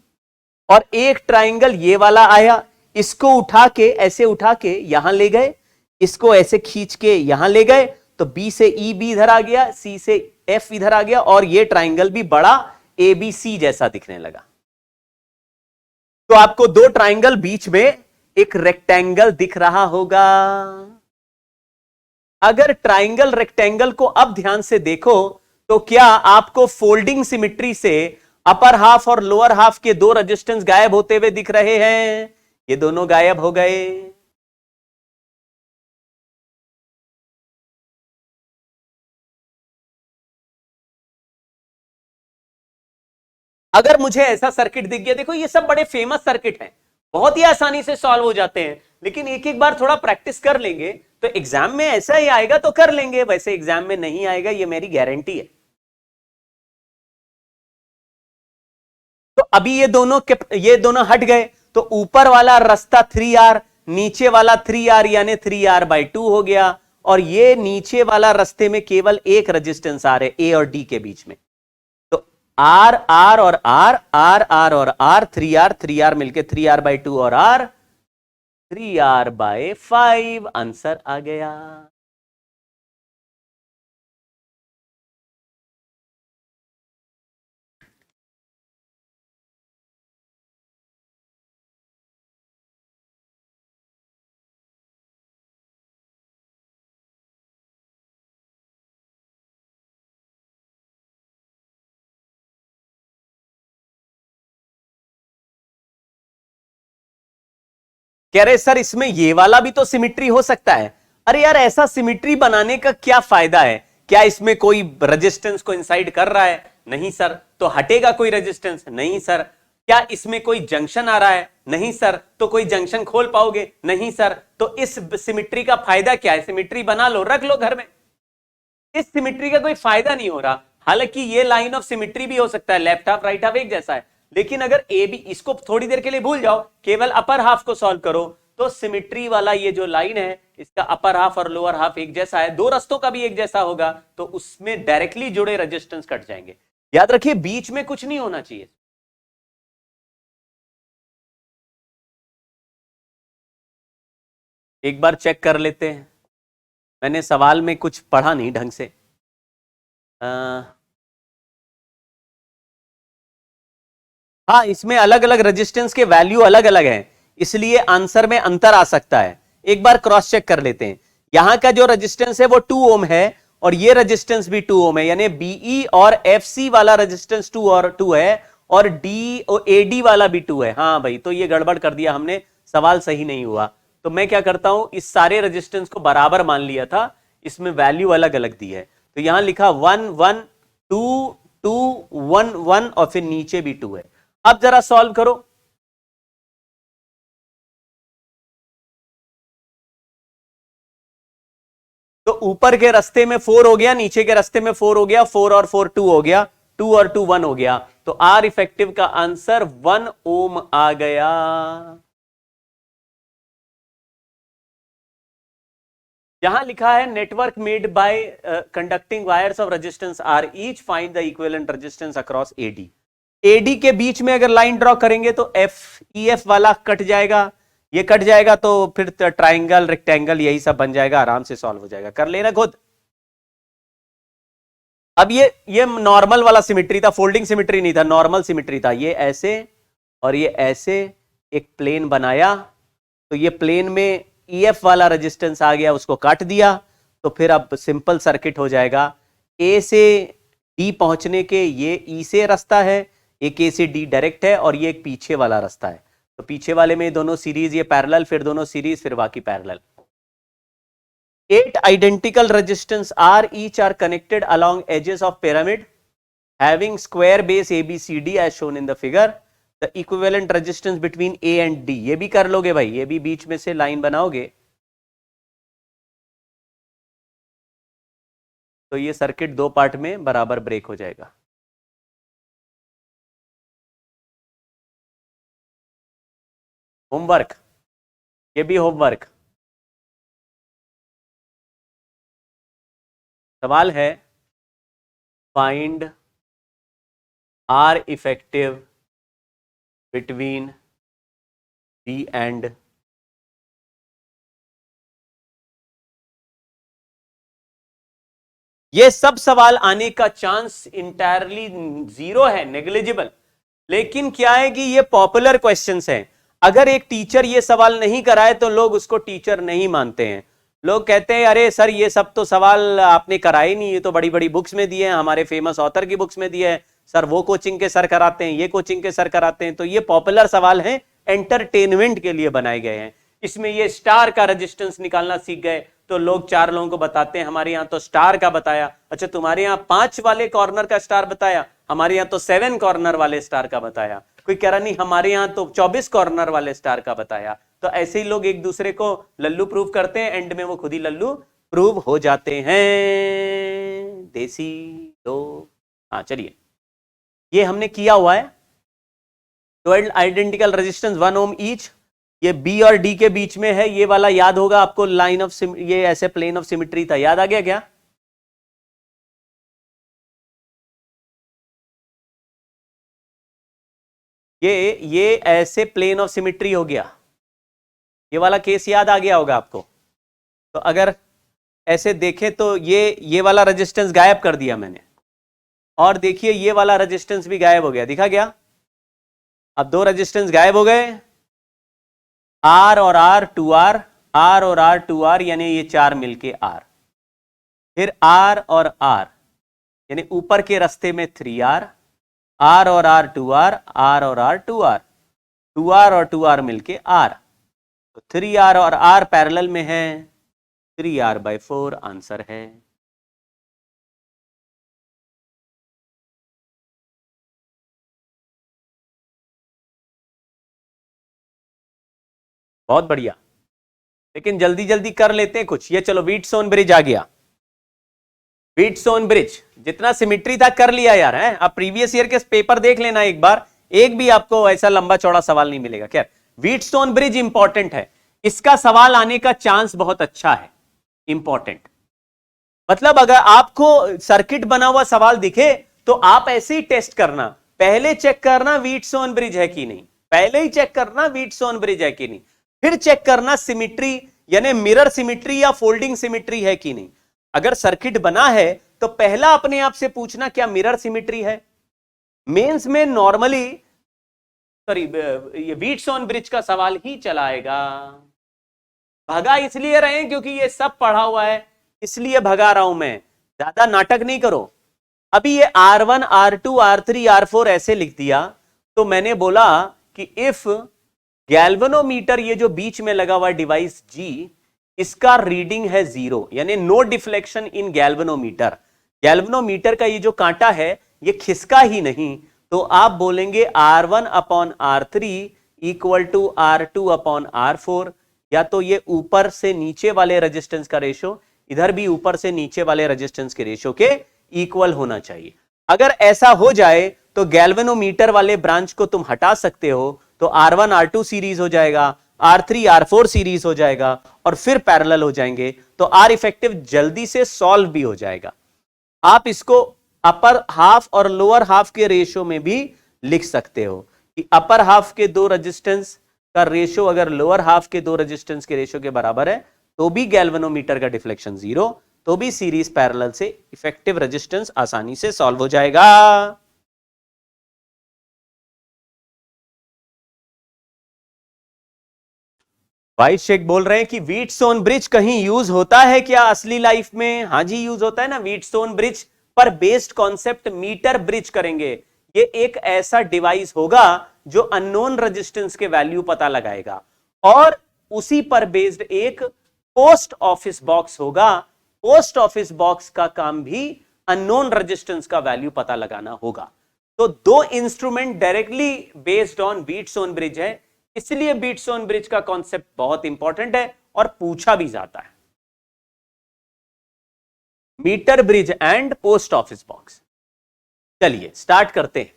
और एक ट्राइंगल ये वाला आया, इसको उठा के ऐसे उठा के यहां ले गए, इसको ऐसे खींच के यहां ले गए, तो बी से ई बी इधर आ गया, सी से एफ इधर आ गया, और ये ट्राइंगल भी बड़ा ए बी सी जैसा दिखने लगा। तो आपको दो ट्राइंगल बीच में एक रेक्टेंगल दिख रहा होगा। अगर ट्राइंगल रेक्टेंगल को अब ध्यान से देखो, तो क्या आपको फोल्डिंग सिमिट्री से अपर हाफ और लोअर हाफ के दो रेजिस्टेंस गायब होते हुए दिख रहे हैं? ये दोनों गायब हो गए। अगर मुझे ऐसा सर्किट दिख गया, देखो ये सब बड़े फेमस सर्किट हैं, बहुत ही आसानी से सॉल्व हो जाते हैं, लेकिन एक एक बार थोड़ा प्रैक्टिस कर लेंगे तो एग्जाम में ऐसा ही आएगा तो कर लेंगे, वैसे एग्जाम में नहीं आएगा, ये मेरी गारंटी है। तो अभी ये दोनों हट गए, तो ऊपर वाला रास्ता 3R, नीचे वाला 3R, यानी 3R/2 हो गया, और ये नीचे वाला रास्ते में केवल एक रेजिस्टेंस आ रहे ए और डी के बीच में। तो आर आर और आर, आर आर और आर, 3R मिलके 3R/2 और आर 3R/5 आंसर आ गया। कह रहे सर इसमें ये वाला भी तो सिमिट्री हो सकता है। अरे यार ऐसा सिमिट्री बनाने का क्या फायदा है? क्या इसमें कोई रेजिस्टेंस को इंसाइड कर रहा है? नहीं सर। तो हटेगा कोई रेजिस्टेंस? नहीं सर। क्या इसमें कोई जंक्शन आ रहा है? नहीं सर। तो कोई जंक्शन खोल पाओगे? नहीं सर। तो इस सिमिट्री का फायदा क्या है? सिमिट्री बना लो, रख लो घर में। इस सिमिट्री का कोई फायदा नहीं हो रहा। हालांकि ये लाइन ऑफ सिमिट्री भी हो सकता है, लेफ्ट हाफ राइट हाफ एक जैसा है, लेकिन अगर ए बी, इसको थोड़ी देर के लिए भूल जाओ, केवल अपर हाफ को सॉल्व करो, तो सिमिट्री वाला ये जो लाइन है इसका अपर हाफ और लोअर हाफ एक जैसा है, दो रस्तों का भी एक जैसा होगा, तो उसमें डायरेक्टली जुड़े रेजिस्टेंस कट जाएंगे। याद रखिए बीच में कुछ नहीं होना चाहिए। एक बार चेक कर लेते हैं, मैंने सवाल में कुछ पढ़ा नहीं ढंग से। हाँ, इसमें अलग अलग रेजिस्टेंस के वैल्यू अलग अलग हैं, इसलिए आंसर में अंतर आ सकता है। एक बार क्रॉस चेक कर लेते हैं। यहां का जो रेजिस्टेंस है वो 2 ओम है और ये रेजिस्टेंस भी 2 ओम है, यानी बीई और एफसी वाला रेजिस्टेंस 2 और 2 है और डी और एडी वाला भी 2 है। हाँ भाई, तो ये गड़बड़ कर दिया हमने, सवाल सही नहीं हुआ। तो मैं क्या करता हूं, इस सारे रेजिस्टेंस को बराबर मान लिया था, इसमें वैल्यू अलग अलग दी है, तो यहां लिखा 1 1 2 2 1 1 और फिर नीचे भी 2 है। अब जरा सॉल्व करो। तो ऊपर के रास्ते में 4 हो गया, नीचे के रास्ते में 4 हो गया, 4 और 4 2 हो गया, 2 और 2 1 हो गया, तो आर इफेक्टिव का आंसर 1 ओम आ गया। यहां लिखा है network made by conducting wires of resistance R each, find the equivalent resistance across AD. AD के बीच में अगर लाइन ड्रॉ करेंगे तो एफ ई एफ वाला कट जाएगा, ये कट जाएगा, तो फिर ट्राइंगल रेक्टेंगल यही सब बन जाएगा, आराम से सॉल्व हो जाएगा, कर लेना खुद। अब ये नॉर्मल वाला सिमिट्री था, फोल्डिंग सिमिट्री नहीं था, नॉर्मल सिमिट्री था। ये ऐसे और ये ऐसे एक प्लेन बनाया, तो ये प्लेन में ईएफ वाला रेजिस्टेंस आ गया, उसको काट दिया, तो फिर अब सिंपल सर्किट हो जाएगा। ए से डी पहुंचने के ये ई से रास्ता है, एक ए से डी डायरेक्ट है और ये एक पीछे वाला रास्ता है, तो पीछे वाले में दोनों सीरीज, ये पैरेलल, फिर दोनों सीरीज, फिर बाकी parallel. 8 identical resistance R each are connected along edges of pyramid having square base ABCD as shown in the figure. The equivalent resistance between A and D, ये भी कर लोगे भाई, ये भी बीच में से लाइन बनाओगे, तो ये सर्किट दो पार्ट में बराबर ब्रेक हो जाएगा। होमवर्क, ये भी होमवर्क। सवाल है find R effective between B and, ये सब सवाल आने का चांस इंटायरली जीरो है, नेग्लिजिबल। लेकिन क्या है कि ये पॉपुलर क्वेश्चंस हैं, अगर एक टीचर ये सवाल नहीं कराए तो लोग उसको टीचर नहीं मानते हैं। लोग कहते हैं अरे सर ये सब तो सवाल आपने कराए नहीं, ये तो बड़ी बड़ी बुक्स में दिए हैं, हमारे फेमस ऑथर की बुक्स में दिए हैं, सर वो कोचिंग के सर कराते हैं, ये कोचिंग के सर कराते हैं। तो ये पॉपुलर सवाल हैं, एंटरटेनमेंट के लिए बनाए गए हैं। इसमें ये स्टार का रेजिस्टेंस निकालना सीख गए, तो लोग 4 लोगों को बताते हैं हमारे यहाँ तो स्टार का बताया, अच्छा तुम्हारे यहाँ 5 वाले कॉर्नर का स्टार बताया, हमारे यहाँ तो 7 कॉर्नर वाले स्टार का बताया, कोई कह रहा नहीं हमारे यहाँ तो 24 कॉर्नर वाले स्टार का बताया। तो ऐसे ही लोग एक दूसरे को लल्लू प्रूव करते हैं, एंड में वो खुद ही लल्लू प्रूव हो जाते हैं, देसी लोग। हाँ चलिए, ये हमने किया हुआ है। 12 आइडेंटिकल रेजिस्टेंस 1 ओम ईच, ये बी और डी के बीच में है, ये वाला याद होगा आपको, लाइन ऑफ ये ऐसे प्लेन ऑफ सिमिट्री था, याद आ गया क्या? ये ऐसे प्लेन ऑफ सिमिट्री हो गया, ये वाला केस याद आ गया होगा आपको। तो अगर ऐसे देखें तो ये वाला रेजिस्टेंस गायब कर दिया मैंने, और देखिए ये वाला रेजिस्टेंस भी गायब हो गया, दिखा गया? अब 2 रेजिस्टेंस गायब हो गए, आर और आर 2R, आर और आर 2R, यानी ये 4 मिलके R, फिर आर और आर, यानी ऊपर के रास्ते में 3R, आर और आर 2R, आर और आर 2R, 2R और 2R मिलके R, तो 3R और R पैरेलल में है, 3R/4 आंसर है। बहुत बढ़िया, लेकिन जल्दी जल्दी कर लेते हैं कुछ। ये चलो व्हीटस्टोन ब्रिज आ गया। व्हीटस्टोन ब्रिज जितना सिमिट्री था कर लिया यार है। आप प्रीवियस ईयर के पेपर देख लेना एक बार, एक भी आपको ऐसा लंबा चौड़ा सवाल नहीं मिलेगा। क्या व्हीटस्टोन ब्रिज इंपॉर्टेंट है, इसका सवाल आने का चांस बहुत अच्छा है। इंपॉर्टेंट मतलब अगर आपको सर्किट बना हुआ सवाल दिखे तो आप ऐसे ही टेस्ट करना, पहले चेक करना व्हीटस्टोन ब्रिज है कि नहीं, पहले ही चेक करना व्हीटस्टोन ब्रिज है कि नहीं, फिर चेक करना सिमिट्री यानी मिरर सिमिट्री या फोल्डिंग सिमिट्री है कि नहीं। अगर सर्किट बना है तो पहला अपने आप से पूछना क्या मिरर सिमिट्री है। मेंस में नॉर्मली सॉरी ये व्हीटस्टोन ब्रिज का सवाल ही चला आएगा। भगा इसलिए रहे क्योंकि ये सब पढ़ा हुआ है, इसलिए भगा रहा हूं मैं, ज्यादा नाटक नहीं करो। अभी ये R1 R2 R3 R4 ऐसे लिख दिया तो मैंने बोला कि इफ गैल्वेनोमीटर ये जो बीच में लगा हुआ डिवाइस G, इसका रीडिंग है 0 यानी no deflection in galvanometer, galvanometer का ये जो कांटा है ये खिसका ही नहीं, तो आप बोलेंगे R1/R3 इक्वल टू R2/R4। या तो ये ऊपर से नीचे वाले रेजिस्टेंस का रेशो, इधर भी ऊपर से नीचे वाले रेजिस्टेंस के रेशो के इक्वल होना चाहिए। अगर ऐसा हो जाए तो गैल्वेनोमीटर वाले ब्रांच को तुम हटा सकते हो, तो R1 R2 सीरीज हो जाएगा, R3 R4 सीरीज हो जाएगा और फिर पैरेलल हो जाएंगे, तो R इफेक्टिव जल्दी से सॉल्व भी हो जाएगा। आप इसको अपर हाफ और लोअर हाफ के रेशो में भी लिख सकते हो कि अपर हाफ के दो रेजिस्टेंस का रेशो अगर लोअर हाफ के दो रेजिस्टेंस के रेशो के बराबर है तो भी गैल्वेनोमीटर का डिफ्लेक्शन 0, तो भी सीरीज पैरेलल से इफेक्टिव रेजिस्टेंस आसानी से सॉल्व हो जाएगा। वाइस शेख बोल रहे हैं कि व्हीटस्टोन ब्रिज कहीं यूज होता है क्या असली लाइफ में। हाँ जी यूज होता है ना व्हीटस्टोन ब्रिज पर। बेस्ड कॉन्सेप्ट मीटर ब्रिज करेंगे। ये एक ऐसा डिवाइस होगा जो अननोन रेजिस्टेंस के वैल्यू पता लगाएगा और उसी पर बेस्ड एक पोस्ट ऑफिस बॉक्स होगा। पोस्ट ऑफिस बॉक्स का काम भी अननोन रेजिस्टेंस का वैल्यू पता लगाना होगा। तो दो instrument directly based on Wheatstone bridge है, इसलिए व्हीटस्टोन ब्रिज का कॉन्सेप्ट बहुत इंपॉर्टेंट है और पूछा भी जाता है। Metre bridge and post office box. चलिए स्टार्ट करते हैं।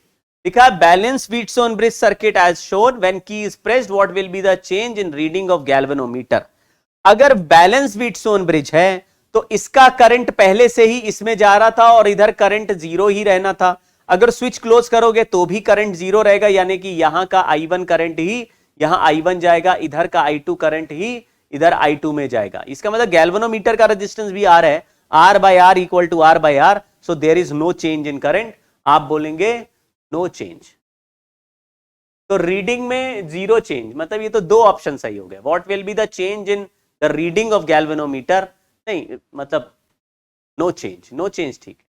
लिखा है balance Wheatstone bridge circuit as shown when key is pressed what will be the change in reading of galvanometer. अगर बैलेंस व्हीटस्टोन ब्रिज है तो इसका करंट पहले से ही इसमें जा रहा था और इधर करंट 0 ही रहना था। अगर स्विच क्लोज करोगे तो भी करंट 0 रहेगा, यानी कि यहां का I1 करंट ही यहां I1 जाएगा, इधर का I2 करंट ही इधर I2 में जाएगा। इसका मतलब गैल्वेनोमीटर का रेजिस्टेंस भी R है, R/R equal to R/R, so there is no change in current. आप बोलेंगे नो चेंज, तो रीडिंग में 0 चेंज, मतलब ये तो दो ऑप्शन सही हो गए। What will be the change in the reading of galvanometer, नहीं मतलब नो चेंज, नो चेंज ठीक है।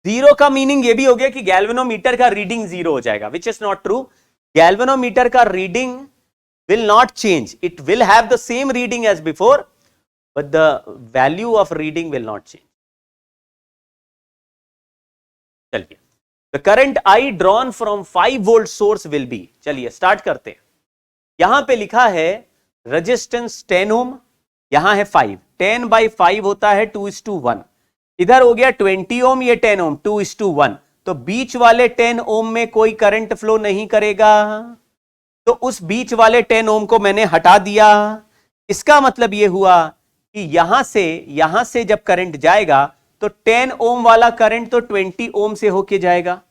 जीरो का मीनिंग ये भी हो गया कि गैल्वेनोमीटर का रीडिंग 0 हो जाएगा, which is not true. Galvanometer का reading will not change, it will have the same reading as before but the value of reading will not change. चलिए the current I drawn from 5 volt source will be, चलिए स्टार्ट करते हैं। यहां पे लिखा है रेजिस्टेंस 10 ओम, यहां है 5, 10/5 होता है 2:1, इधर हो गया 20 ओम, ये 10 ओम 2:1, तो बीच वाले 10 ओम में कोई करंट फ्लो नहीं करेगा, तो उस बीच वाले 10 ओम को मैंने हटा दिया। इसका मतलब यह हुआ कि यहां से जब करंट जाएगा तो 10 ओम वाला करंट तो 20 ओम से होके जाएगा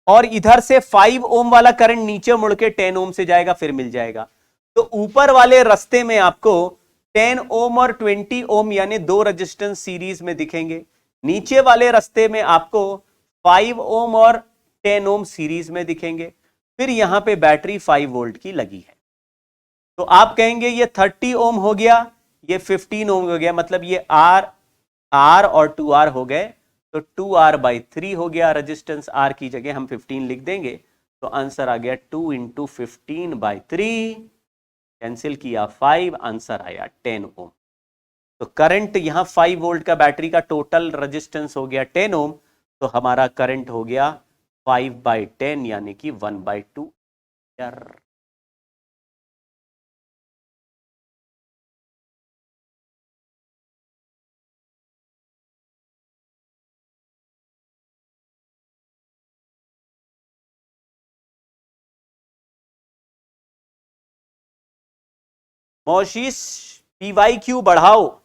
और इधर से 5 ओम वाला करंट नीचे मुड़ के 10 ओम से जाएगा, फिर मिल जाएगा। तो ऊपर वाले रास्ते में आपको 10 ओम और 20 ओम यानी दो रेजिस्टेंस सीरीज में दिखेंगे, नीचे वाले रास्ते में आपको 5 ओम और 10 ओम सीरीज में दिखेंगे, फिर यहां पे बैटरी 5 वोल्ट की लगी है। तो आप कहेंगे ये 30 ओम हो गया, ये 15 ओम हो गया, मतलब ये R और 2R हो गए, तो 2R/3 हो गया रेजिस्टेंस। R की जगह हम 15 लिख देंगे, तो आंसर आ गया 2 × 15/3, कैंसिल किया 5, आंसर आया 10 ओम। तो करंट यहां 5 वोल्ट का बैटरी का टोटल रेजिस्टेंस हो गया 10 ओम, तो हमारा करंट हो गया 5/10 यानी कि 1/2 यार। मोशीष PYQ बढ़ाओ।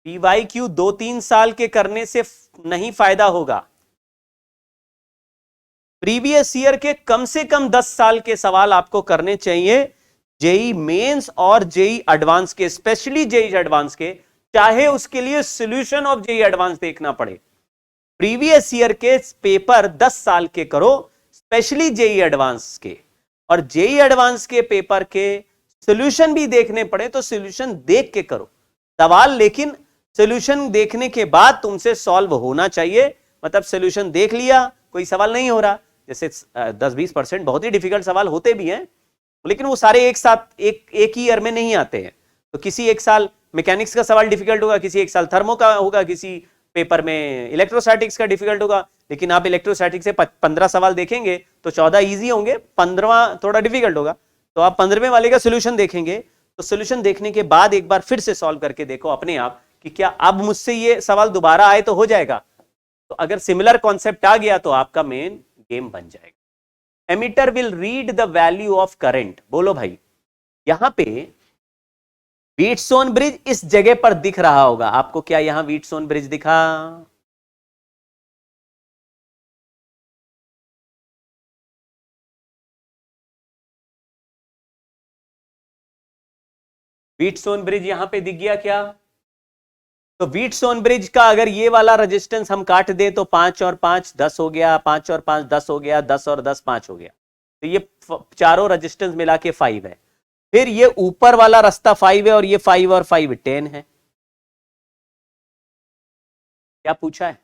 PYQ 2-3 साल के करने से नहीं फायदा होगा। प्रीवियस ईयर के कम से कम 10 साल के सवाल आपको करने चाहिए, जेई मेंस और जेई एडवांस के, स्पेशली जेई एडवांस के, चाहे उसके लिए सॉल्यूशन ऑफ जेई एडवांस देखना पड़े। प्रीवियस ईयर के पेपर 10 साल के करो, स्पेशली जेई एडवांस के, और जेई एडवांस के पेपर के सॉल्यूशन भी देखने पड़े तो सॉल्यूशन देख के करो सवाल, लेकिन सॉल्यूशन देखने के बाद तुमसे सॉल्व होना चाहिए। मतलब सॉल्यूशन देख लिया, कोई सवाल नहीं हो रहा, जैसे 10-20% बहुत ही डिफिकल्ट सवाल होते भी हैं, लेकिन वो सारे एक साथ एक ही ईयर में नहीं आते हैं। तो किसी एक साल मैकेनिक्स का सवाल डिफिकल्ट होगा, किसी एक साल थर्मो का होगा, किसी पेपर में इलेक्ट्रोस्टैटिक्स का डिफिकल्ट होगा। लेकिन आप इलेक्ट्रोस्टैटिक्स से 15 सवाल देखेंगे तो 14 इजी होंगे, 15वां थोड़ा डिफिकल्ट होगा। तो आप 15वें वाले का सोल्यूशन देखेंगे, तो सोल्यूशन देखने के बाद एक बार फिर से सॉल्व करके देखो अपने आप कि क्या अब मुझसे ये सवाल दोबारा आए तो हो जाएगा। तो अगर सिमिलर कॉन्सेप्ट आ गया तो आपका मेन गेम बन जाएगा। Ammeter will read the value of current. बोलो भाई, यहां पे व्हीटस्टोन ब्रिज इस जगह पर दिख रहा होगा आपको, क्या यहां व्हीटस्टोन ब्रिज दिखा? व्हीटस्टोन ब्रिज यहां पे दिख गया क्या? तो व्हीटस्टोन ब्रिज का अगर ये वाला रेजिस्टेंस हम काट दें तो 5 और 5 10 हो गया, 5 और 5 10 हो गया, 10 और 10 5 हो गया। तो ये चारों रेजिस्टेंस मिला के 5 है। फिर ये ऊपर वाला रास्ता 5 है, और ये 5 और 5 10 है। क्या पूछा है?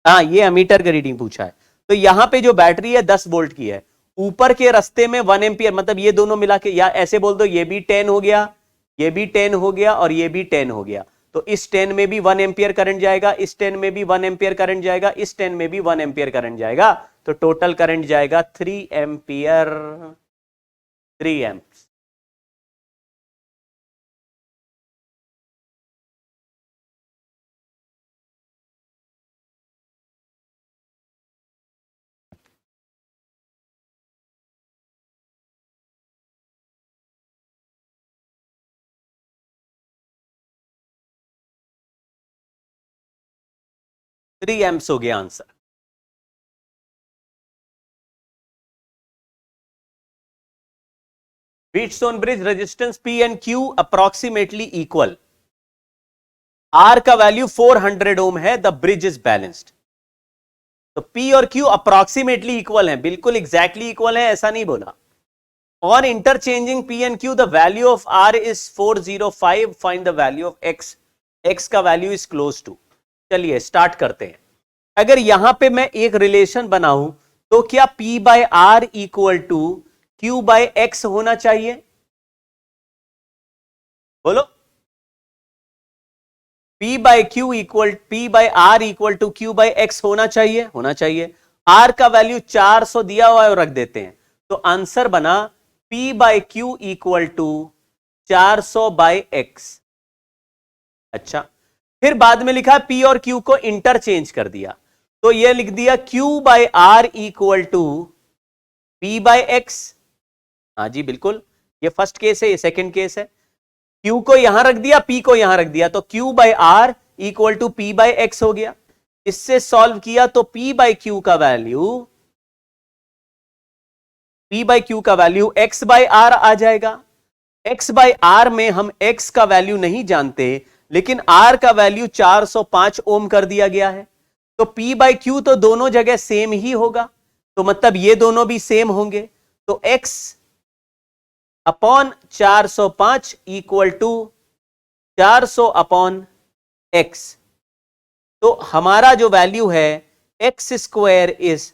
हाँ, ये एमीटर का रीडिंग पूछा है। तो यहां पे जो बैटरी है 10 वोल्ट की है, ऊपर के रास्ते में 1 एम्पियर, मतलब ये दोनों मिला के, या ऐसे बोल दो ये भी 10 हो गया, ये भी 10 हो गया, और ये भी 10 हो गया। तो इस 10 में भी 1 एम्पियर करंट जाएगा, इस 10 में भी 1 एम्पियर करंट जाएगा, इस 10 में भी 1 एम्पियर करंट जाएगा। तो टोटल करंट जाएगा 3 एम्पियर, 3 एम्प्स। थ्री एम्प्स हो गया answer. Wheatstone bridge resistance P and Q approximately equal. R का वैल्यू 400 ओम है, द ब्रिज इज बैलेंस्ड। तो P और Q अप्रोक्सीमेटली इक्वल है, बिल्कुल एग्जैक्टली इक्वल है ऐसा नहीं बोला। On interchanging P and Q, the value of R is 405. Find the value of X. X का वैल्यू is close to. चलिए स्टार्ट करते हैं। अगर यहां पे मैं एक रिलेशन बनाऊं तो क्या P/R इक्वल टू Q/X होना चाहिए? बोलो। P/R इक्वल टू Q/X होना चाहिए, होना चाहिए। R का वैल्यू 400 दिया हुआ है और रख देते हैं, तो आंसर बना P/Q इक्वल टू 400/X। अच्छा, फिर बाद में लिखा P और Q को इंटरचेंज कर दिया, तो यह लिख दिया Q/R इक्वल टू P/X। हाँ जी बिल्कुल, ये फर्स्ट केस है, ये सेकंड केस है। Q को यहां रख दिया, P को यहां रख दिया, तो Q/R इक्वल टू P/X हो गया। इससे सॉल्व किया तो P/Q का वैल्यू X/R आ जाएगा। X/R में हम X का वैल्यू नहीं जानते, लेकिन R का वैल्यू 405 ओम कर दिया गया है। तो P/Q तो दोनों जगह सेम ही होगा, तो मतलब ये दोनों भी सेम होंगे। तो X upon 405 equal to 400 upon x। तो हमारा जो वैल्यू है x स्क्वायर इज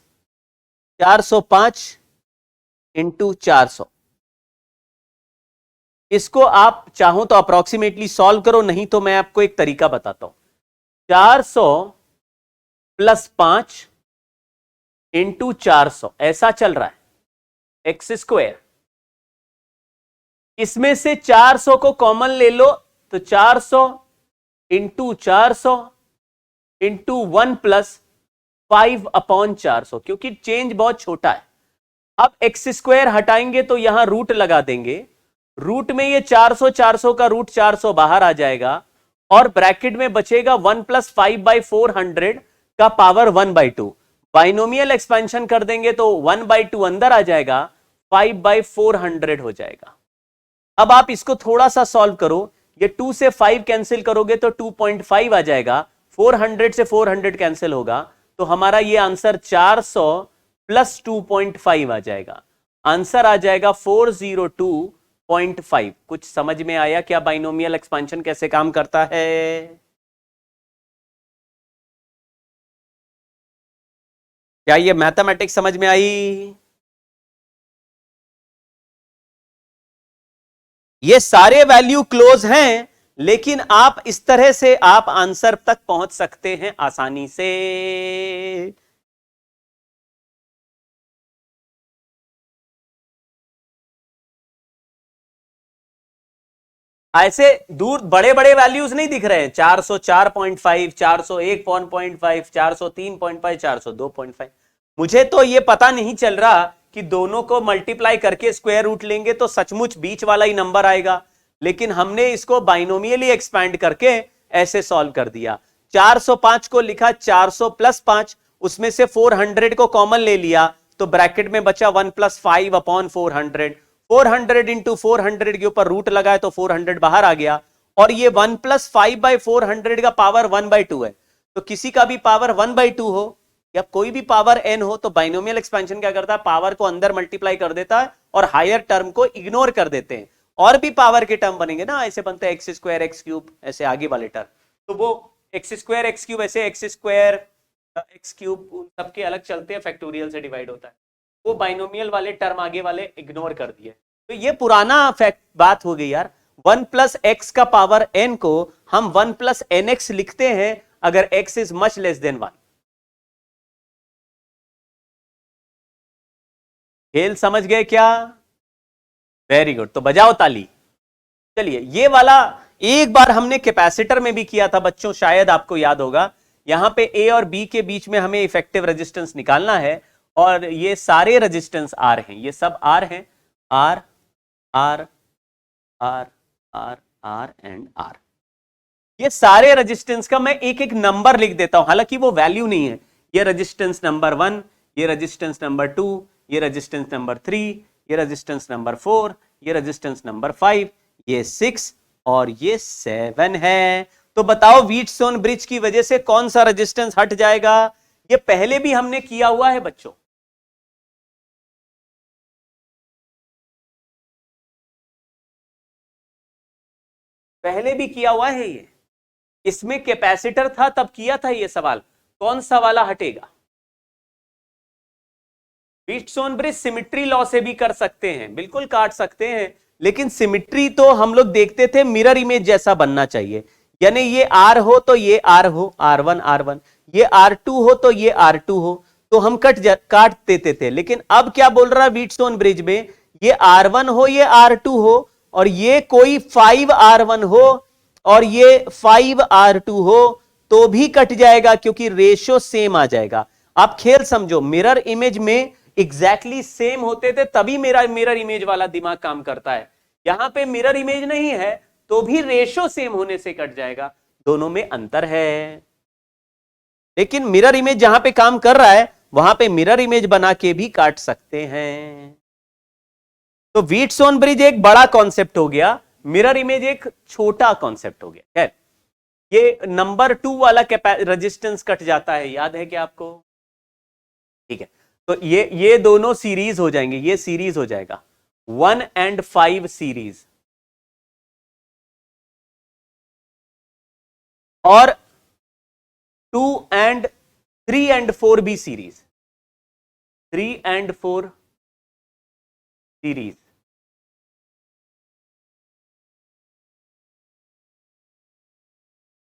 405 इंटू 400। इसको आप चाहो तो अप्रोक्सीमेटली सॉल्व करो, नहीं तो मैं आपको एक तरीका बताता हूं। 400 प्लस 5 इंटू 400 ऐसा चल रहा है एक्स स्क्वायर। इसमें से 400 को कॉमन ले लो तो 400 इंटू 400 इंटू 1 प्लस 5 अपॉन 400, क्योंकि चेंज बहुत छोटा है। अब एक्स स्क्वायर हटाएंगे तो यहां रूट लगा देंगे, रूट में ये 400 400 का रूट 400 बाहर आ जाएगा और ब्रैकेट में बचेगा 1 प्लस 5/400 का पावर 1/2। बाइनोमियल एक्सपेंशन कर देंगे तो 1/2 अंदर आ जाएगा, 5/400 हो जाएगा। अब आप इसको थोड़ा सा सॉल्व करो, ये 2 से 5 कैंसिल करोगे तो 2.5 आ जाएगा, 400 से 400 कैंसिल होगा, तो हमारा ये आंसर 400 प्लस 2.5 आ जाएगा। आंसर आ जाएगा 402.5। कुछ समझ में आया क्या बाइनोमियल एक्सपेंशन कैसे काम करता है? क्या ये मैथमेटिक्स समझ में आई? ये सारे वैल्यू क्लोज हैं, लेकिन आप इस तरह से आप आंसर तक पहुंच सकते हैं आसानी से। ऐसे दूर बड़े बड़े वैल्यूज नहीं दिख रहे हैं, 404.5, 401.5, 403.5, 402.5। मुझे तो ये पता नहीं चल रहा कि दोनों को मल्टीप्लाई करके स्क्वायर रूट लेंगे तो सचमुच बीच वाला ही नंबर आएगा, लेकिन हमने इसको बाइनोमियली एक्सपैंड करके ऐसे सॉल्व कर दिया। 405 को लिखा 400 प्लस 5, उसमें से 400 को कॉमन ले लिया तो ब्रैकेट में बचा 1 प्लस 5 अपॉन 400। 400 इंटू 400 के ऊपर रूट लगाए तो 400 बाहर आ गया, और ये 1 प्लस 5/400 का पावर 1/2 है। तो किसी का भी पावर 1/2 हो या कोई भी पावर n हो तो बाइनोमियल एक्सपेंशन क्या करता है, पावर को अंदर मल्टीप्लाई कर देता है और हायर टर्म को इग्नोर कर देते हैं। और भी पावर के टर्म बनेंगे ना, ऐसे बनते हैं एक्स स्क्वायर एक्स क्यूब, ऐसे आगे वाले टर्म, तो वो एक्स स्क्वायर एक्स क्यूब, ऐसे एक्स स्क्वायर एक्स क्यूब सबके अलग चलते हैं, फैक्टोरियल से डिवाइड होता है। वो बाइनोमियल वाले टर्म आगे वाले इग्नोर कर दिए। तो ये पुराना फैक्ट बात हो गई यार। 1 प्लस एक्स का पावर n को हम 1 प्लस nx लिखते हैं अगर x is much less than 1। खेल समझ गए क्या? वेरी गुड, तो बजाओ ताली। चलिए, ये वाला एक बार हमने कैपेसिटर में भी किया था बच्चों, शायद आपको याद होगा। यहां पे a और b के बीच में हमें इफेक्टिव रेजिस्टेंस निकालना है, और ये सारे रेजिस्टेंस R हैं, ये सब R हैं, R R R R R and R। ये सारे रेजिस्टेंस का मैं एक एक नंबर लिख देता हूं, हालांकि वो वैल्यू नहीं है। ये रेजिस्टेंस नंबर 1, ये रेजिस्टेंस नंबर 2, ये रेजिस्टेंस नंबर 3, ये रेजिस्टेंस नंबर 4, ये रेजिस्टेंस नंबर 5, ये 6 और ये 7 है। तो बताओ व्हीटस्टोन ब्रिज की वजह से कौन सा रेजिस्टेंस हट जाएगा? ये पहले भी हमने किया हुआ है बच्चों। पहले भी किया हुआ है ये, इसमें कैपेसिटर था तब किया था ये सवाल, कौन सा वाला हटेगा? व्हीटस्टोन ब्रिज सिमिट्री लॉ से भी कर सकते हैं, बिल्कुल काट सकते हैं, लेकिन सिमिट्री तो हम लोग देखते थे मिरर इमेज जैसा बनना चाहिए, यानी ये R हो तो ये R हो, R1 R1, ये R2 हो तो ये R2 हो, तो हम काट देते थे। लेकिन अब क्या बोल रहा है व्हीटस्टोन ब्रिज में, ये R1 हो ये R2 हो, और ये कोई 5R1 हो और ये 5R2 हो तो भी कट जाएगा, क्योंकि रेशियो सेम आ जाएगा। आप खेल समझो, मिरर इमेज में एग्जैक्टली सेम होते थे तभी मेरा मिरर इमेज वाला दिमाग काम करता है। यहां पे मिरर इमेज नहीं है तो भी रेशियो सेम होने से कट जाएगा, दोनों में अंतर है। लेकिन मिरर इमेज जहां पे काम कर रहा है वहां पे मिरर इमेज बना के भी काट सकते हैं। तो व्हीटस्टोन ब्रिज एक बड़ा कॉन्सेप्ट हो गया, मिरर इमेज एक छोटा कॉन्सेप्ट हो गया। खैर, ये नंबर 2 वाला रेजिस्टेंस कट जाता है, याद है क्या आपको? ठीक है, तो ये दोनों सीरीज हो जाएंगे, ये सीरीज हो जाएगा, 1 and 5 सीरीज और 2 and 3 and 4 भी सीरीज, 3 and 4 सीरीज,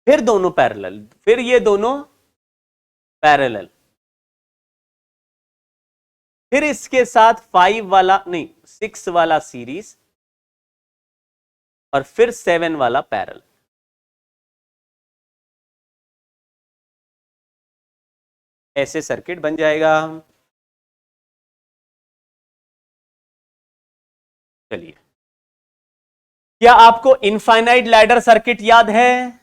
फिर दोनों पैरेलल, फिर ये दोनों पैरेलल, फिर इसके साथ 5 वाला नहीं 6 वाला सीरीज और फिर 7 वाला पैरेलल। ऐसे सर्किट बन जाएगा। चलिए, क्या आपको इनफाइनाइट लैडर सर्किट याद है?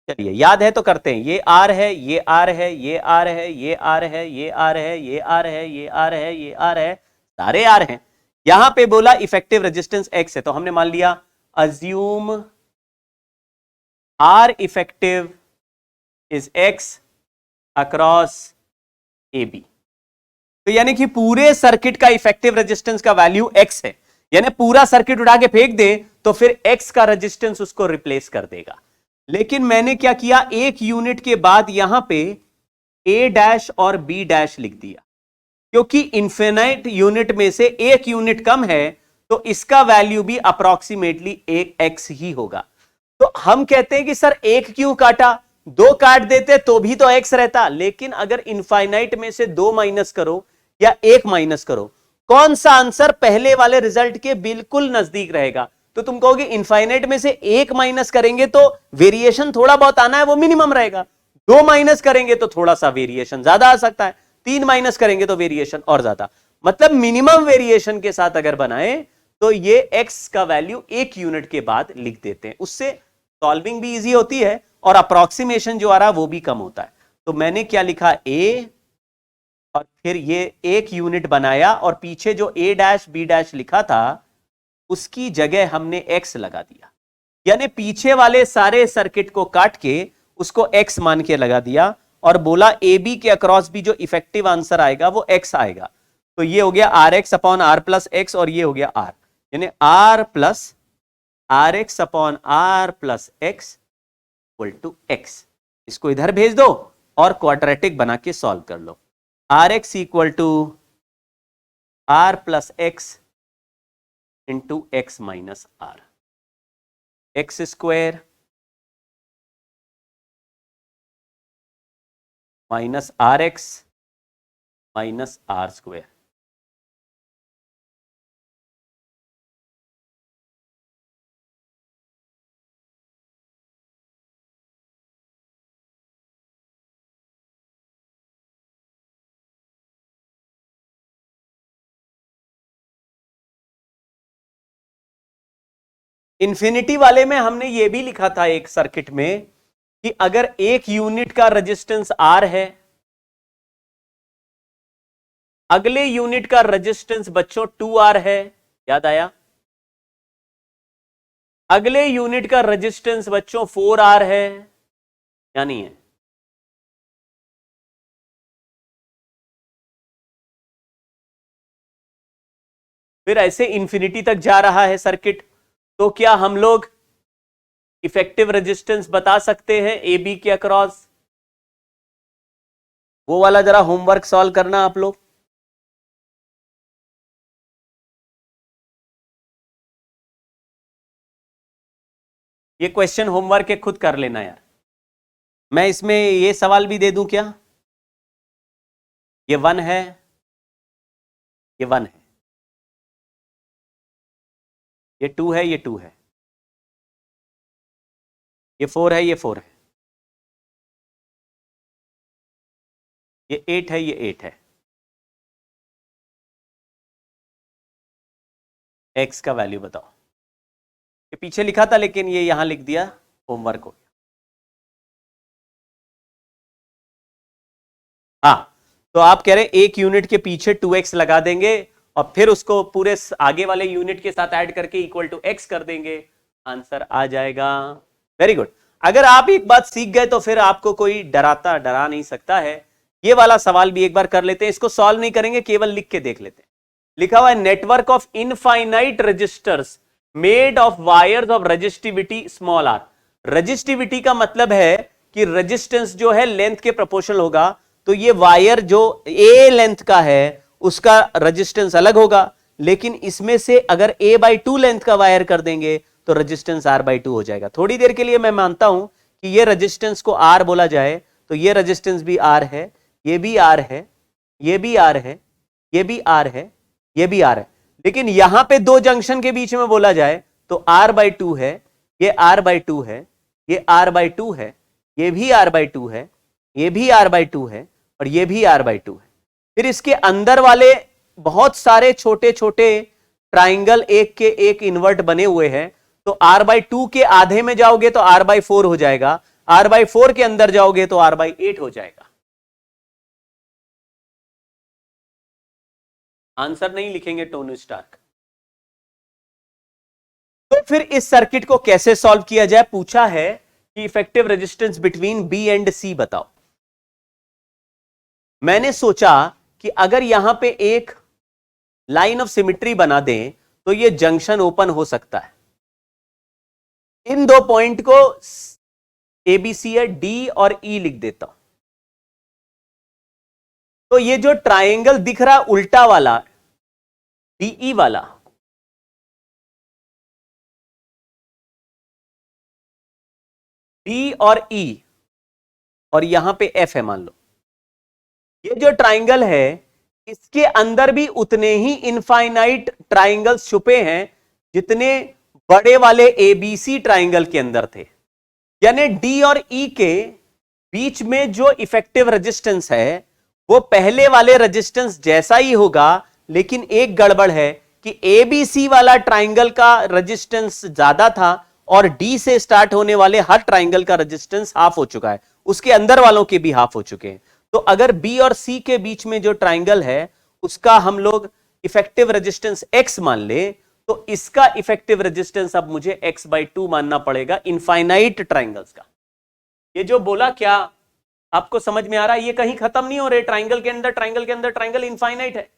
चलिए, याद है तो करते हैं। ये आर है, ये आर है, ये आर है, ये आर है, ये आर है, ये आर है, ये आर है, ये आर है, सारे आर हैं। यहां पे बोला इफेक्टिव रेजिस्टेंस एक्स है, तो हमने मान लिया assume R effective is X across A B. तो यानी कि पूरे सर्किट का इफेक्टिव रेजिस्टेंस का वैल्यू एक्स है, यानी पूरा सर्किट उठा के फेंक दे तो फिर एक्स का रेजिस्टेंस उसको रिप्लेस कर देगा। लेकिन मैंने क्या किया, एक यूनिट के बाद यहां पे ए डैश और बी डैश लिख दिया, क्योंकि इन्फिनाइट यूनिट में से एक यूनिट कम है तो इसका वैल्यू भी अप्रोक्सीमेटली एक एक्स ही होगा। तो हम कहते हैं कि सर एक क्यों काटा, दो काट देते तो भी तो एक्स रहता। लेकिन अगर इनफाइनाइट में से दो माइनस करो या एक माइनस करो, कौन सा आंसर पहले वाले रिजल्ट के बिल्कुल नजदीक रहेगा? तो तुम कहोगे इनफाइनाइट में से एक माइनस करेंगे तो वेरिएशन थोड़ा बहुत आना है, वो मिनिमम रहेगा। दो माइनस करेंगे तो थोड़ा सा वेरिएशन ज्यादा आ सकता है, तीन माइनस करेंगे तो वेरिएशन और ज्यादा। मतलब मिनिमम वेरिएशन के साथ अगर बनाए तो ये एक्स का वैल्यू एक यूनिट के बाद लिख देते हैं, उससे सॉल्विंग भी इजी होती है और अप्रोक्सीमेशन जो आ रहा है वो भी कम होता है। तो मैंने क्या लिखा, ए और फिर ये एक यूनिट बनाया और पीछे जो ए डैश बी डैश लिखा था उसकी जगह हमने एक्स लगा दिया, यानी पीछे वाले सारे सर्किट को काट के उसको एक्स मान के लगा दिया और बोला ए बी के अक्रॉस भी जो इफेक्टिव आंसर आएगा वो एक्स आएगा। तो ये हो गया R X upon R plus X और ये हो गया आर, यानी R plus R X upon R plus X equal to X. इसको इधर भेज दो और क्वाड्रेटिक बना के सॉल्व कर लो। R X equal to R plus X into X minus R, X square minus R X minus R square. Infinity वाले में हमने ये भी लिखा था एक सर्किट में कि अगर एक यूनिट का रेजिस्टेंस आर है, अगले यूनिट का रेजिस्टेंस बच्चों 2R है, याद आया? अगले यूनिट का रेजिस्टेंस बच्चों 4R है या नहीं है? फिर ऐसे इंफिनिटी तक जा रहा है सर्किट, तो क्या हम लोग इफेक्टिव रेजिस्टेंस बता सकते हैं ए बी के अक्रॉस? वो वाला जरा होमवर्क सॉल्व करना आप लोग। ये क्वेश्चन होमवर्क के खुद कर लेना यार। मैं इसमें ये सवाल भी दे दूं क्या? ये 1 है, ये 1 है, ये 2 है, ये 2 है, ये 4 है, ये 4 है, ये 8 है, ये 8 है। एक्स का वैल्यू बताओ। ये पीछे लिखा था लेकिन ये यहां लिख दिया, होमवर्क हो गया। हाँ, तो आप कह रहे हैं एक यूनिट के पीछे 2x लगा देंगे और फिर उसको पूरे आगे वाले यूनिट के साथ ऐड करके इक्वल टू x कर देंगे, आंसर आ जाएगा। Very good. अगर आप एक बात सीख गए तो फिर आपको कोई डरा नहीं सकता है। ये वाला सवाल भी एक बार कर लेते हैं, इसको सॉल्व नहीं करेंगे, केवल लिख के देख लेते हैं। लिखा हुआ है network of infinite resistors made of wires of resistivity small R. Resistivity का मतलब है कि रेजिस्टेंस जो है लेंथ के प्रोपोर्शनल होगा, तो ये वायर जो ए लेंथ का है उसका रेजिस्टेंस अलग होगा, लेकिन इसमें से अगर a/2 लेंथ का वायर कर देंगे तो रेजिस्टेंस r/2 हो जाएगा। थोड़ी देर के लिए मैं मानता हूं कि ये रेजिस्टेंस को r बोला जाए, तो ये रेजिस्टेंस भी r है, ये भी r है, ये भी r है, ये भी r है, ये भी r है, लेकिन यहां पे दो जंक्शन के बीच में बोला जाए तो r/2 है, ये r/2 है, ये r/2 है, ये भी r/2 है, ये भी r/2 है, और ये भी r/2 है। फिर इसके अंदर वाले बहुत सारे छोटे छोटे ट्राइंगल एक के एक इन्वर्ट बने हुए हैं, तो r/2 के आधे में जाओगे तो r/4 हो जाएगा, r/4 के अंदर जाओगे तो r/8 हो जाएगा। आंसर नहीं लिखेंगे टोनी स्टार्क। तो फिर इस सर्किट को कैसे सॉल्व किया जाए, पूछा है कि effective resistance between B and C बताओ। मैंने सोचा कि अगर यहां पे एक लाइन ऑफ सिमिट्री बना दें तो ये जंक्शन ओपन हो सकता है। इन दो पॉइंट को एबीसी है, डी और ई लिख देता हूं। तो ये जो ट्रायंगल दिख रहा उल्टा वाला डीई वाला, डी और ई, और यहां पे एफ है मान लो, ये जो ट्राइंगल है इसके अंदर भी उतने ही इनफाइनाइट ट्राइंगल्स छुपे हैं जितने बड़े वाले एबीसी ट्राइंगल के अंदर थे। यानी डी और ई के बीच में जो इफेक्टिव रेजिस्टेंस है वो पहले वाले रेजिस्टेंस जैसा ही होगा, लेकिन एक गड़बड़ है कि एबीसी वाला ट्राइंगल का रेजिस्टेंस ज्यादा था और डी से स्टार्ट होने वाले हर ट्राइंगल का रेजिस्टेंस हाफ हो चुका है, उसके अंदर वालों के भी हाफ हो चुके हैं। तो अगर बी और सी के बीच में जो ट्राइंगल है उसका हम लोग इफेक्टिव रेजिस्टेंस x मान ले, तो इसका इफेक्टिव रेजिस्टेंस अब मुझे x/2 मानना पड़ेगा इनफाइनाइट ट्राइंगल्स का। ये जो बोला क्या आपको समझ में आ रहा है? ये कहीं खत्म नहीं हो रहे, ट्राइंगल के अंदर ट्राइंगल के अंदर ट्राइंगल इनफाइनाइट है।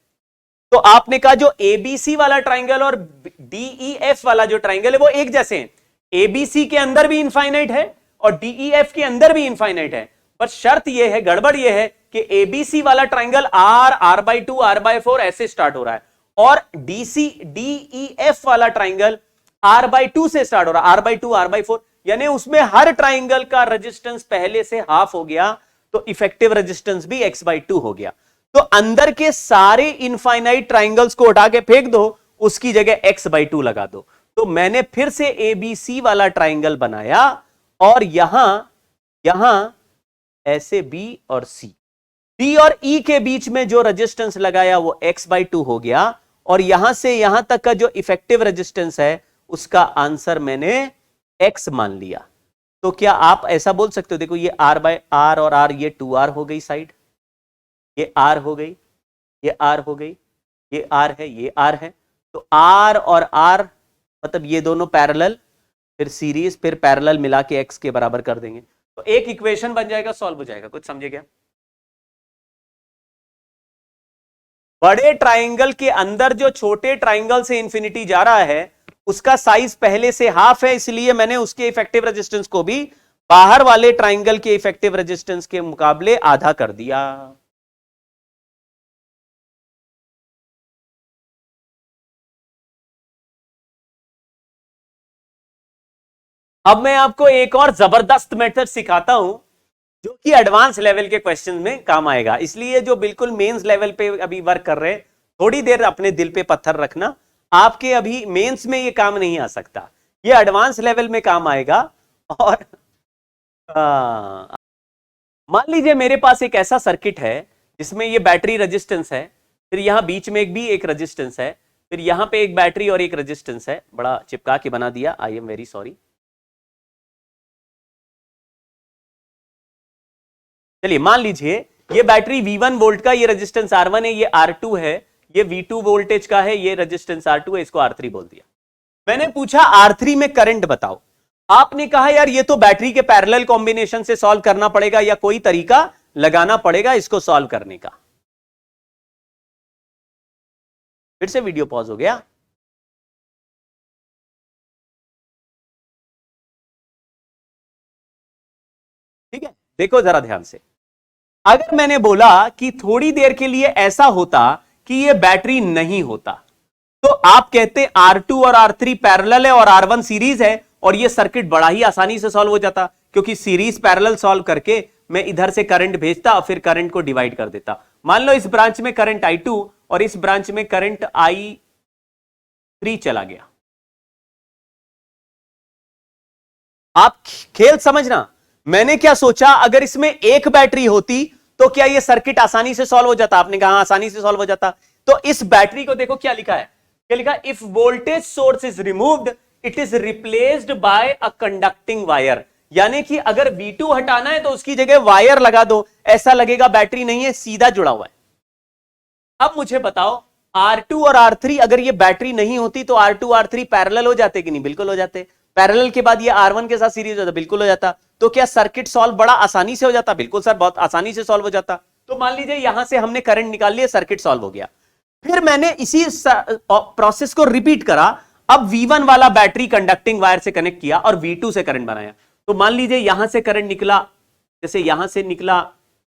तो आपने कहा जो एबीसी वाला ट्राइंगल और डीईएफ वाला जो ट्राइंगल है वो एक जैसे हैं। एबीसी के अंदर भी इनफाइनाइट है और डीईएफ के अंदर भी इनफाइनाइट है, पर शर्त यह है, गड़बड़ यह है कि एबीसी वाला ट्राइंगल r/2 r/4 ऐसे स्टार्ट हो रहा है और डीईएफ वाला ट्राइंगल r/2 से स्टार्ट हो रहा है, r/2 r/4, यानी उसमें हर ट्राइंगल का रेजिस्टेंस पहले से हाफ हो गया, तो इफेक्टिव रेजिस्टेंस भी x/2 हो गया। तो अंदर के सारे इनफाइनाइट ट्राइंगल्स को उठा के फेंक दो, उसकी जगह x/2 लगा दो। तो मैंने फिर से एबीसी वाला ट्राइंगल बनाया और यहां ऐसे बी और सी, डी और ई के बीच में जो रेजिस्टेंस लगाया वो x/2 हो गया, और यहां से यहां तक का जो इफेक्टिव रेजिस्टेंस है उसका आंसर मैंने x मान लिया। तो क्या आप ऐसा बोल सकते हो, देखो ये r/r और r, ये 2r हो गई साइड, ये r हो गई, ये r हो गई, ये r है, ये r है, तो r और r मतलब ये दोनों पैरेलल, फिर सीरीज, फिर पैरेलल मिला के x के बराबर कर देंगे, तो एक इक्वेशन बन जाएगा, सॉल्व हो जाएगा। कुछ समझे क्या? बड़े ट्राइंगल के अंदर जो छोटे ट्राइंगल से इंफिनिटी जा रहा है उसका साइज पहले से हाफ है, इसलिए मैंने उसके इफेक्टिव रेजिस्टेंस को भी बाहर वाले ट्राइंगल के इफेक्टिव रेजिस्टेंस के मुकाबले आधा कर दिया। अब मैं आपको एक और जबरदस्त मेथड सिखाता हूं जो कि एडवांस लेवल के क्वेश्चन में काम आएगा, इसलिए जो बिल्कुल मेंस लेवल पे अभी वर्क कर रहे हैं थोड़ी देर अपने दिल पे पत्थर रखना, आपके अभी मेंस में ये काम नहीं आ सकता, ये एडवांस लेवल में काम आएगा। और मान लीजिए मेरे पास एक ऐसा सर्किट है जिसमें ये बैटरी रेजिस्टेंस है, फिर यहां बीच में भी एक रेजिस्टेंस है, फिर यहां पे एक बैटरी और एक रेजिस्टेंस है, बड़ा चिपका के बना दिया, आई एम वेरी सॉरी। चलिए मान लीजिए ये बैटरी V1 वोल्ट का, ये रेजिस्टेंस R1 है, ये R2 है, ये V2 वोल्टेज का है, ये रेजिस्टेंस R2 है, इसको R3 बोल दिया। मैंने पूछा R3 में करंट बताओ, आपने कहा यार ये तो बैटरी के पैरेलल कॉम्बिनेशन से सॉल्व करना पड़ेगा या कोई तरीका लगाना पड़ेगा इसको सॉल्व करने का। फिर से वीडियो पॉज हो गया। ठीक है, देखो जरा ध्यान से। अगर मैंने बोला कि थोड़ी देर के लिए ऐसा होता कि ये बैटरी नहीं होता, तो आप कहते R2 और R3 पैरेलल है और R1 सीरीज है, और ये सर्किट बड़ा ही आसानी से सॉल्व हो जाता, क्योंकि सीरीज पैरेलल सॉल्व करके मैं इधर से करंट भेजता और फिर करंट को डिवाइड कर देता। मान लो इस ब्रांच में करंट I2 और इस ब्रांच में करंट I3 चला गया। आप खेल समझना, मैंने क्या सोचा, अगर इसमें एक बैटरी होती तो क्या ये सर्किट आसानी से सॉल्व हो जाता? आपने कहा आसानी से सॉल्व हो जाता। तो इस बैटरी को देखो क्या लिखा है, क्या लिखा? If voltage source is removed it is replaced by a conducting wire. यानी कि अगर V2 हटाना है तो उसकी जगह वायर लगा दो, ऐसा लगेगा बैटरी नहीं है, सीधा जुड़ा हुआ है। अब मुझे बताओ, R2 और R3 अगर ये बैटरी नहीं होती तो R2 R3 पैरेलल हो जाते कि नहीं? बिल्कुल हो जाते। पैरेलल के बाद ये R1 के साथ सीरीज होता, बिल्कुल हो जाता। तो क्या सर्किट सॉल्व बड़ा आसानी से हो जाता? बिल्कुल सर, बहुत आसानी से सॉल्व हो जाता। तो मान लीजिए यहां से हमने करंट निकाल लिया, सर्किट सॉल्व हो गया। फिर मैंने इसी प्रोसेस को रिपीट करा। अब V1 वाला बैटरी कंडक्टिंग वायर से कनेक्ट किया और V2 से करंट बनाया। तो मान लीजिए यहां से करंट निकला, जैसे यहां से निकला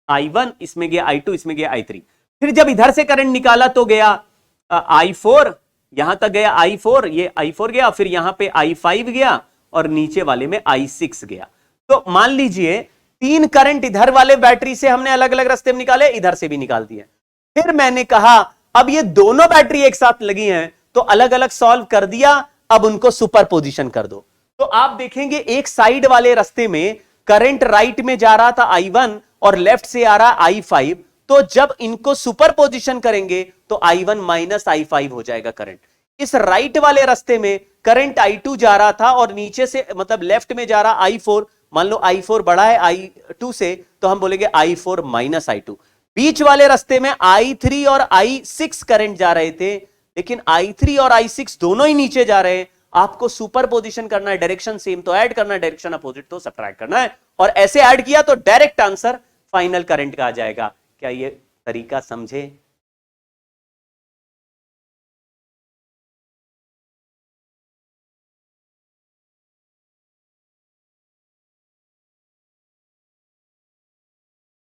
I1, इसमें गया I2, इसमें गया I3। फिर जब इधर से करंट निकाला तो गया I4, यहां तक गया I4, ये I4 गया, फिर यहां पे I5 गया और नीचे वाले में I6 गया। तो मान लीजिए 3 करंट इधर वाले बैटरी से हमने अलग अलग रास्ते में निकाले, इधर से भी निकाल दिए। फिर मैंने कहा अब ये दोनों बैटरी एक साथ लगी हैं तो अलग अलग सॉल्व कर दिया, अब उनको सुपर पोजिशन कर दो। तो आप देखेंगे एक साइड वाले रास्ते में करंट राइट में जा रहा था I1 और लेफ्ट से आ रहा I5, तो जब इनको सुपर पोजिशन करेंगे तो I1 माइनस I5 हो जाएगा करंट। इस राइट वाले रास्ते में करंट I2 जा रहा था और नीचे से मतलब लेफ्ट में जा रहा I4, मान लो I4 बड़ा है I2 से, तो हम बोलेंगे I4 माइनस I2। बीच वाले रास्ते में I3 और I6 करंट जा रहे थे, लेकिन I3 और I6 दोनों ही नीचे जा रहे हैं। आपको सुपर पोजिशन करना है, डायरेक्शन सेम तो ऐड करना है, डायरेक्शन अपोजिट तो सब्ट्रैक्ट करना है, और ऐसे ऐड किया तो डायरेक्ट आंसर फाइनल करंट का आ जाएगा। क्या ये तरीका समझे?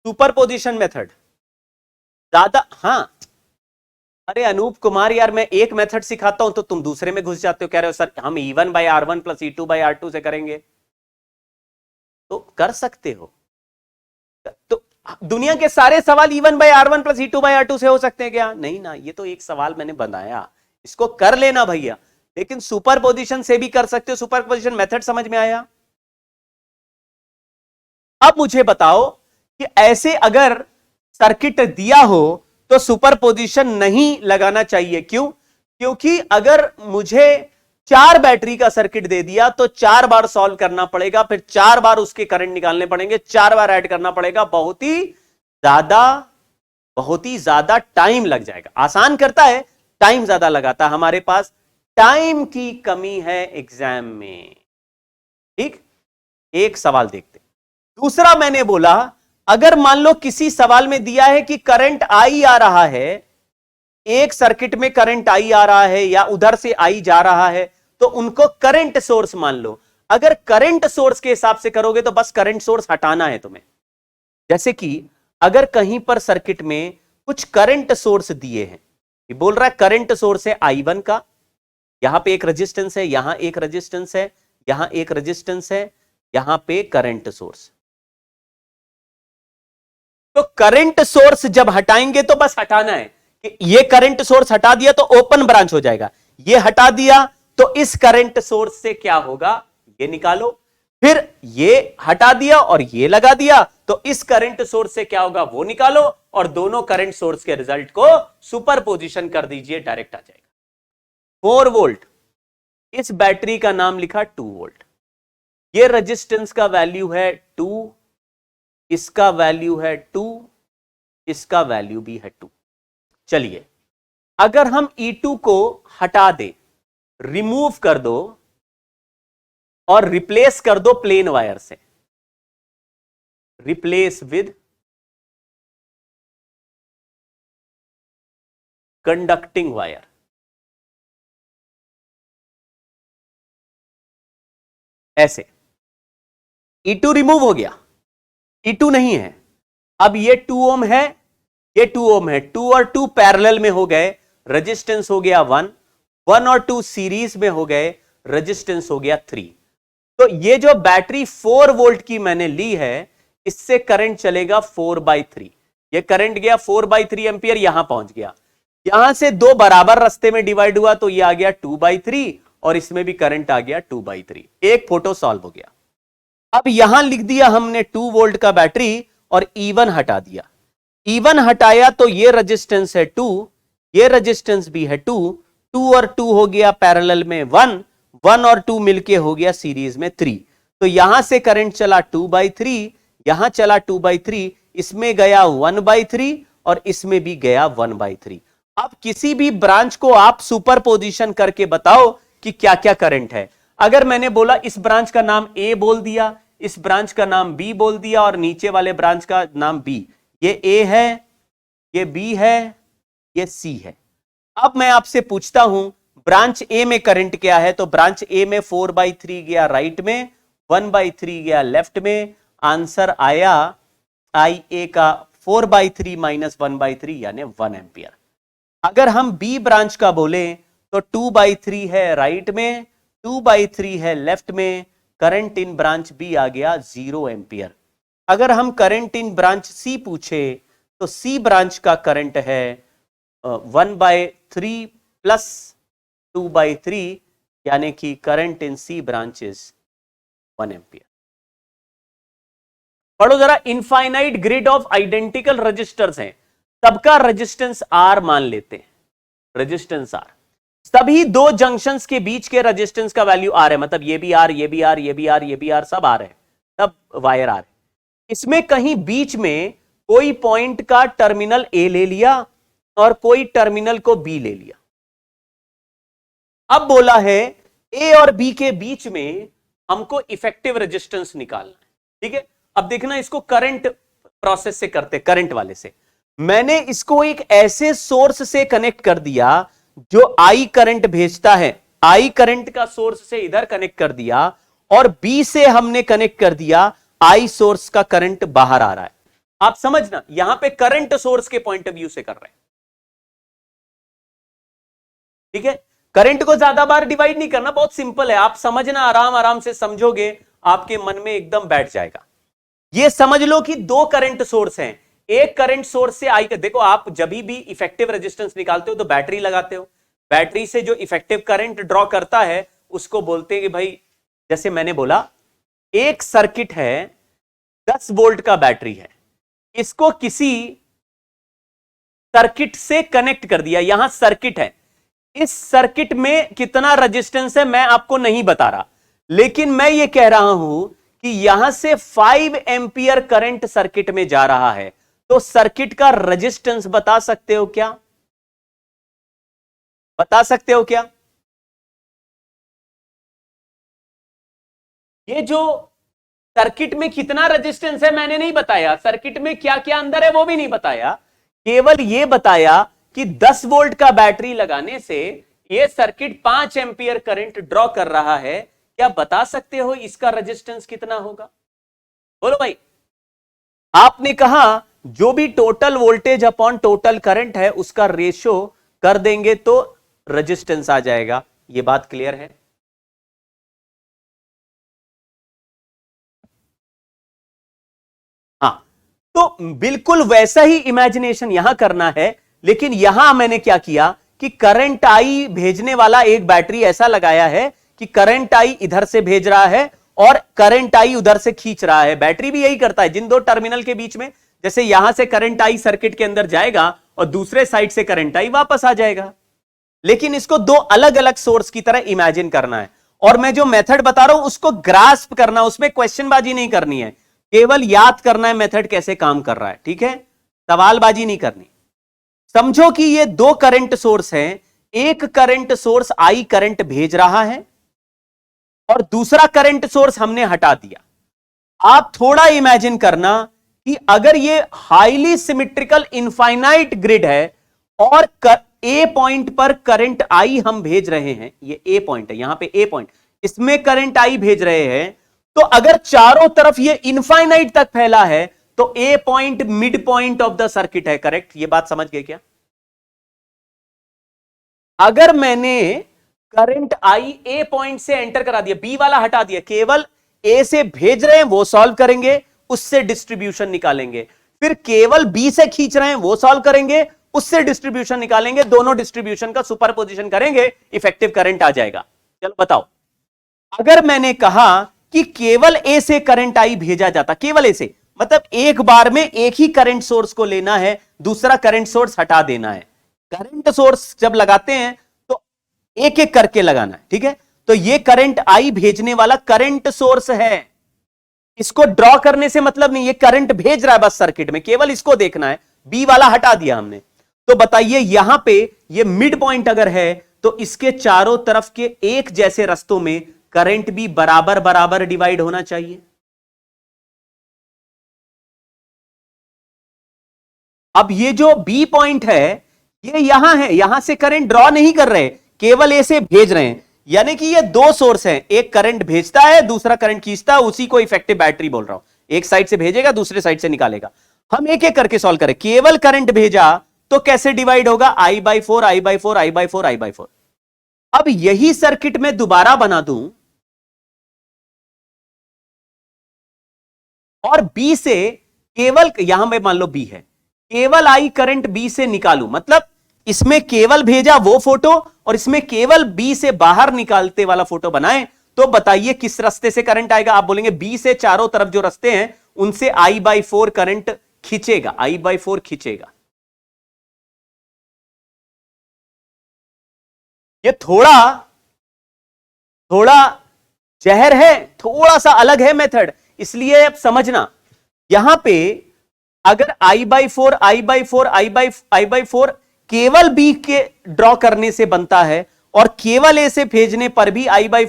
सुपर पोजिशन मेथड ज्यादा, हाँ। अरे अनूप कुमार यार, मैं एक मेथड सिखाता हूं तो तुम दूसरे में घुस जाते हो, कह रहे हो सर हम E1/R1 प्लस E2/R2 से करेंगे। तो कर सकते हो, तो दुनिया के सारे सवाल E1/R1 प्लस E2/R2 से हो सकते हैं क्या? नहीं ना, ये तो एक सवाल मैंने बनाया, इसको कर लेना भैया। लेकिन सुपर पोजिशन से भी कर सकते हो। सुपर पोजिशन मेथड समझ में आया? अब मुझे बताओ कि ऐसे अगर सर्किट दिया हो तो सुपरपोजिशन नहीं लगाना चाहिए। क्यों? क्योंकि अगर मुझे 4 बैटरी का सर्किट दे दिया तो 4 बार सॉल्व करना पड़ेगा, फिर 4 बार उसके करंट निकालने पड़ेंगे, 4 बार ऐड करना पड़ेगा, बहुत ही ज्यादा टाइम लग जाएगा। आसान करता है, टाइम ज्यादा लगाता है। हमारे पास टाइम की कमी है एग्जाम में। ठीक, एक सवाल देखते। दूसरा मैंने बोला, अगर मान लो किसी सवाल में दिया है कि करंट आई आ रहा है, एक सर्किट में करंट आई आ रहा है या उधर से आई जा रहा है, तो उनको करंट सोर्स मान लो। अगर करंट सोर्स के हिसाब से करोगे तो बस करंट सोर्स हटाना है तुम्हें। जैसे कि अगर कहीं पर सर्किट में कुछ करंट सोर्स दिए हैं, ये बोल रहा है करंट सोर्स है I1 का, यहां पे एक रेजिस्टेंस है, यहां एक रेजिस्टेंस है, यहां एक रेजिस्टेंस है, यहां पे करंट सोर्स। तो करंट सोर्स जब हटाएंगे तो बस हटाना है कि ये करंट सोर्स हटा दिया तो ओपन ब्रांच हो जाएगा, ये हटा दिया तो इस करंट सोर्स से क्या होगा ये निकालो, फिर ये हटा दिया और ये लगा दिया तो इस करंट सोर्स से क्या होगा वो निकालो, और दोनों करंट सोर्स के रिजल्ट को सुपरपोजिशन कर दीजिए, डायरेक्ट आ जाएगा 4 वोल्ट। इस बैटरी का नाम लिखा 2 वोल्ट। ये रेजिस्टेंस का वैल्यू है 2, इसका वैल्यू है 2, इसका वैल्यू भी है 2। चलिए अगर हम E2 को हटा दे, रिमूव कर दो और रिप्लेस कर दो प्लेन वायर से, रिप्लेस विद कंडक्टिंग वायर, ऐसे E2 रिमूव हो गया, E2 नहीं है। अब ये 2 ओम है, ये 2 ओम है, 2 और 2 पैरेलल में हो गए, रेजिस्टेंस हो गया 1, 1 और 2 सीरीज में हो गए, रेजिस्टेंस हो गया 3। तो ये जो बैटरी 4 वोल्ट की मैंने ली है, इससे करंट चलेगा 4/3। ये करंट गया 4/3 एंपियर, यहां पहुंच गया, यहां से दो बराबर रास्ते में डिवाइड हुआ तो ये आ गया 2/3 और इसमें भी करंट आ गया 2/3। एक फोटो सॉल्व हो गया। अब यहां लिख दिया हमने 2 वोल्ट का बैटरी और E1 हटा दिया। E1 हटाया तो ये रेजिस्टेंस है 2, ये रेजिस्टेंस भी है 2, 2 और 2 हो गया पैरेलल में 1, 1 और 2 मिलके हो गया सीरीज में 3। तो यहां से करंट चला 2/3, यहां चला 2/3, इसमें गया 1/3 और इसमें भी गया 1/3। अब किसी भी ब्रांच को आप सुपर पोजिशन करके बताओ कि क्या क्या करंट है। अगर मैंने बोला इस ब्रांच का नाम A बोल दिया, इस ब्रांच का नाम B बोल दिया और नीचे वाले ब्रांच का नाम B, ये A है, ये B है, ये C है। अब मैं आपसे पूछता हूं ब्रांच A में करंट क्या है, तो ब्रांच A में 4/3 गया राइट में, 1/3 गया लेफ्ट में, आंसर आया IA का 4/3 माइनस 1/3 यानी 1 एंपियर। अगर हम B ब्रांच का बोले तो 2/3 है राइट में, 2/3 है लेफ्ट में, करंट इन ब्रांच B आ गया 0 एंपियर। अगर हम करंट इन ब्रांच C पूछे तो C ब्रांच का करंट है 1/3 प्लस 2/3 यानी कि current in C branch is 1 ampere. पढ़ो जरा, infinite grid of identical resistors हैं, सबका रेजिस्टेंस R मान लेते हैं, रेजिस्टेंस R, सभी दो जंक्शंस के बीच के रेजिस्टेंस का वैल्यू R है, मतलब ये भी R, ये भी R, ये भी R, ये भी R, सब R है, सब वायर R है। इसमें कहीं बीच में कोई पॉइंट का टर्मिनल A ले लिया और कोई टर्मिनल को B ले लिया। अब बोला है A और B के बीच में हमको इफेक्टिव रेजिस्टेंस निकालना है, ठीक है। अब देखना, इसको करंट प्रोसेस से करते, करंट वाले से। मैंने इसको एक ऐसे सोर्स से कनेक्ट कर दिया जो I करंट भेजता है, I करंट का सोर्स से इधर कनेक्ट कर दिया और B से हमने कनेक्ट कर दिया I सोर्स का करंट बाहर आ रहा है। आप समझना, यहां पे करंट सोर्स के पॉइंट ऑफ व्यू से कर रहे हैं, ठीक है। करंट को ज्यादा बार डिवाइड नहीं करना, बहुत सिंपल है, आप समझना, आराम आराम से समझोगे, आपके मन में एकदम बैठ जाएगा। ये समझ लो कि दो करंट सोर्स हैं, एक करंट सोर्स से आई, देखो आप जब भी इफेक्टिव रेजिस्टेंस निकालते हो तो बैटरी लगाते हो, बैटरी से जो इफेक्टिव करंट ड्रॉ करता है उसको बोलते हैं कि भाई, जैसे मैंने बोला एक सर्किट है, 10 वोल्ट का बैटरी है, इसको किसी सर्किट से कनेक्ट कर दिया, यहां सर्किट है, इस सर्किट में कितना रेजिस्टेंस है मैं आपको नहीं बता रहा, लेकिन मैं ये कह रहा हूं कि यहां से 5 एंपियर करंट सर्किट में जा रहा है, तो सर्किट का रेजिस्टेंस बता सकते हो क्या? बता सकते हो क्या? ये जो सर्किट में कितना रेजिस्टेंस है मैंने नहीं बताया, सर्किट में क्या क्या अंदर है वो भी नहीं बताया, केवल ये बताया कि 10 वोल्ट का बैटरी लगाने से ये सर्किट 5 एंपियर करंट ड्रॉ कर रहा है। क्या बता सकते हो इसका रेजिस्टेंस कितना होगा? बोलो भाई। आपने कहा जो भी total voltage upon total current है उसका रेशियो कर देंगे तो रेजिस्टेंस आ जाएगा। ये बात क्लियर है? हाँ, तो बिल्कुल वैसा ही इमेजिनेशन यहां करना है, लेकिन यहां मैंने क्या किया कि करंट आई भेजने वाला एक बैटरी ऐसा लगाया है कि करंट आई इधर से भेज रहा है और करंट आई उधर से खींच रहा है। बैटरी भी यही करता है, जिन दो टर्मिनल के बीच में, जैसे यहां से करंट आई सर्किट के अंदर जाएगा और दूसरे साइड से करंट आई वापस आ जाएगा, लेकिन इसको दो अलग अलग सोर्स की तरह इमेजिन करना है। और मैं जो मेथड बता रहा हूं उसको ग्रास्प करना, उसमें क्वेश्चनबाजी नहीं करनी है, केवल याद करना है मेथड कैसे काम कर रहा है, ठीक है, सवालबाजी नहीं करनी। समझो कि ये दो करंट सोर्स हैं, एक करंट सोर्स आई करंट भेज रहा है और दूसरा करंट सोर्स हमने हटा दिया। आप थोड़ा इमेजिन करना कि अगर ये हाईली सिमेट्रिकल इनफाइनाइट ग्रिड है और ए पॉइंट पर करंट आई हम भेज रहे हैं, ये ए पॉइंट है, यहां पे ए पॉइंट, इसमें करंट आई भेज रहे हैं, तो अगर चारों तरफ ये इनफाइनाइट तक फैला है तो A point mid point of the circuit है। करेक्ट? ये बात समझ गए क्या? अगर मैंने करंट आई ए पॉइंट से एंटर करा दिया, बी वाला हटा दिया, केवल ए से भेज रहे हैं वो सॉल्व करेंगे, उससे डिस्ट्रीब्यूशन निकालेंगे, फिर केवल बी से खींच रहे हैं वो सॉल्व करेंगे, उससे डिस्ट्रीब्यूशन निकालेंगे, दोनों डिस्ट्रीब्यूशन का सुपरपोजिशन करेंगे, इफेक्टिव करंट आ जाएगा। चलो बताओ, अगर मैंने कहा कि केवल ए से करंट आई भेजा जाता, केवल ए से, मतलब एक बार में एक ही करंट सोर्स को लेना है, दूसरा करंट सोर्स हटा देना है। करंट सोर्स जब लगाते हैं तो एक एक करके लगाना है, ठीक है? तो ये करंट आई भेजने वाला करंट सोर्स है, इसको ड्रॉ करने से मतलब नहीं, ये करंट भेज रहा है बस सर्किट में, केवल इसको देखना है। बी वाला हटा दिया हमने, तो बताइए यहां पे ये मिड पॉइंट अगर है तो इसके चारों तरफ के एक जैसे रास्तों में करंट भी बराबर बराबर डिवाइड होना चाहिए। अब ये जो बी पॉइंट है ये यहां है, यहां से करंट ड्रॉ नहीं कर रहे, केवल ए से भेज रहे हैं, यानी कि ये दो सोर्स हैं, एक करंट भेजता है, दूसरा करंट खींचता है, उसी को इफेक्टिव बैटरी बोल रहा हूं। एक साइड से भेजेगा, दूसरे साइड से निकालेगा। हम एक एक करके सॉल्व करें। केवल करंट भेजा तो कैसे डिवाइड होगा? I by four, I by four, I by four, I by four. अब यही सर्किट में दोबारा बना दूं और बी से केवल, यहां में मान लो बी है, केवल आई करंट बी से निकालूं, मतलब इसमें केवल भेजा वो फोटो और इसमें केवल बी से बाहर निकालते वाला फोटो बनाए, तो बताइए किस रास्ते से करंट आएगा? आप बोलेंगे बी से चारों तरफ जो रास्ते हैं उनसे आई बाई फोर करंट खींचेगा, आई बाई फोर खींचेगा। ये थोड़ा थोड़ा जहर है, थोड़ा सा अलग है मेथड, इसलिए अब समझना। यहां पे अगर I by four, I by four, I by four केवल बी के ड्रॉ करने से बनता है और केवल ए से भेजने पर भी आई बाई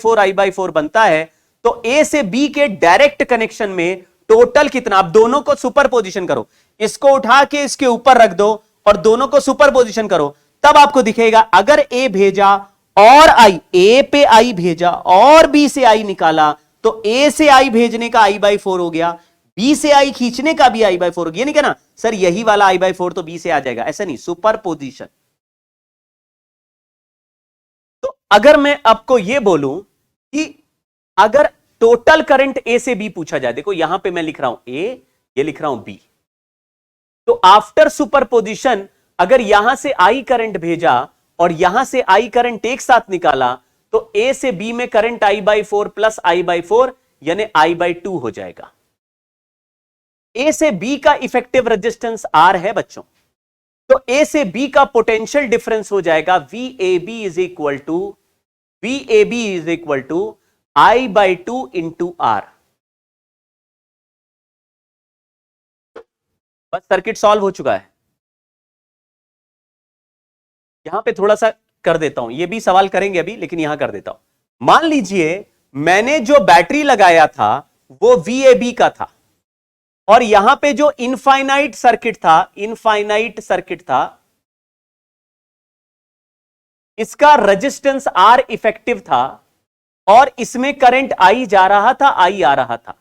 फोर बनता है, तो ए से बी के डायरेक्ट कनेक्शन में टोटल कितना? आप दोनों को सुपर पोजिशन करो, इसको उठा के इसके ऊपर रख दो और दोनों को सुपर पोजिशन करो, तब आपको दिखेगा अगर ए भेजा और आई, ए पे आई भेजा और बी से आई निकाला, तो ए से आई भेजने का आई बाई फोर हो गया, बी से आई खींचने का भी आई बाई फोर हो गया। नहीं कहना सर यही वाला आई बाई फोर तो बी से आ जाएगा, ऐसा नहीं, सुपर पोजिशन। तो अगर मैं आपको यह बोलूं कि अगर टोटल करंट ए से बी पूछा जाए, देखो यहां पे मैं लिख रहा हूं ए, ये लिख रहा हूं बी, तो आफ्टर सुपरपोजिशन अगर यहां से आई करंट भेजा और यहां से आई करंट एक साथ निकाला, तो ए से बी में current I by four plus I by four यानी आई बाई टू हो जाएगा। ए से बी का इफेक्टिव रेजिस्टेंस आर है बच्चों, तो ए से बी का पोटेंशियल डिफरेंस हो जाएगा V A B is equal to I by two into R. बस सर्किट सॉल्व हो चुका है। यहां पे थोड़ा सा कर देता हूं, ये भी सवाल करेंगे अभी, लेकिन यहां कर देता हूं। मान लीजिए मैंने जो बैटरी लगाया था वो VAB का था और यहां पे जो इनफाइनाइट सर्किट था, इसका रेजिस्टेंस R इफेक्टिव था और इसमें करंट I जा रहा था, I आ रहा था,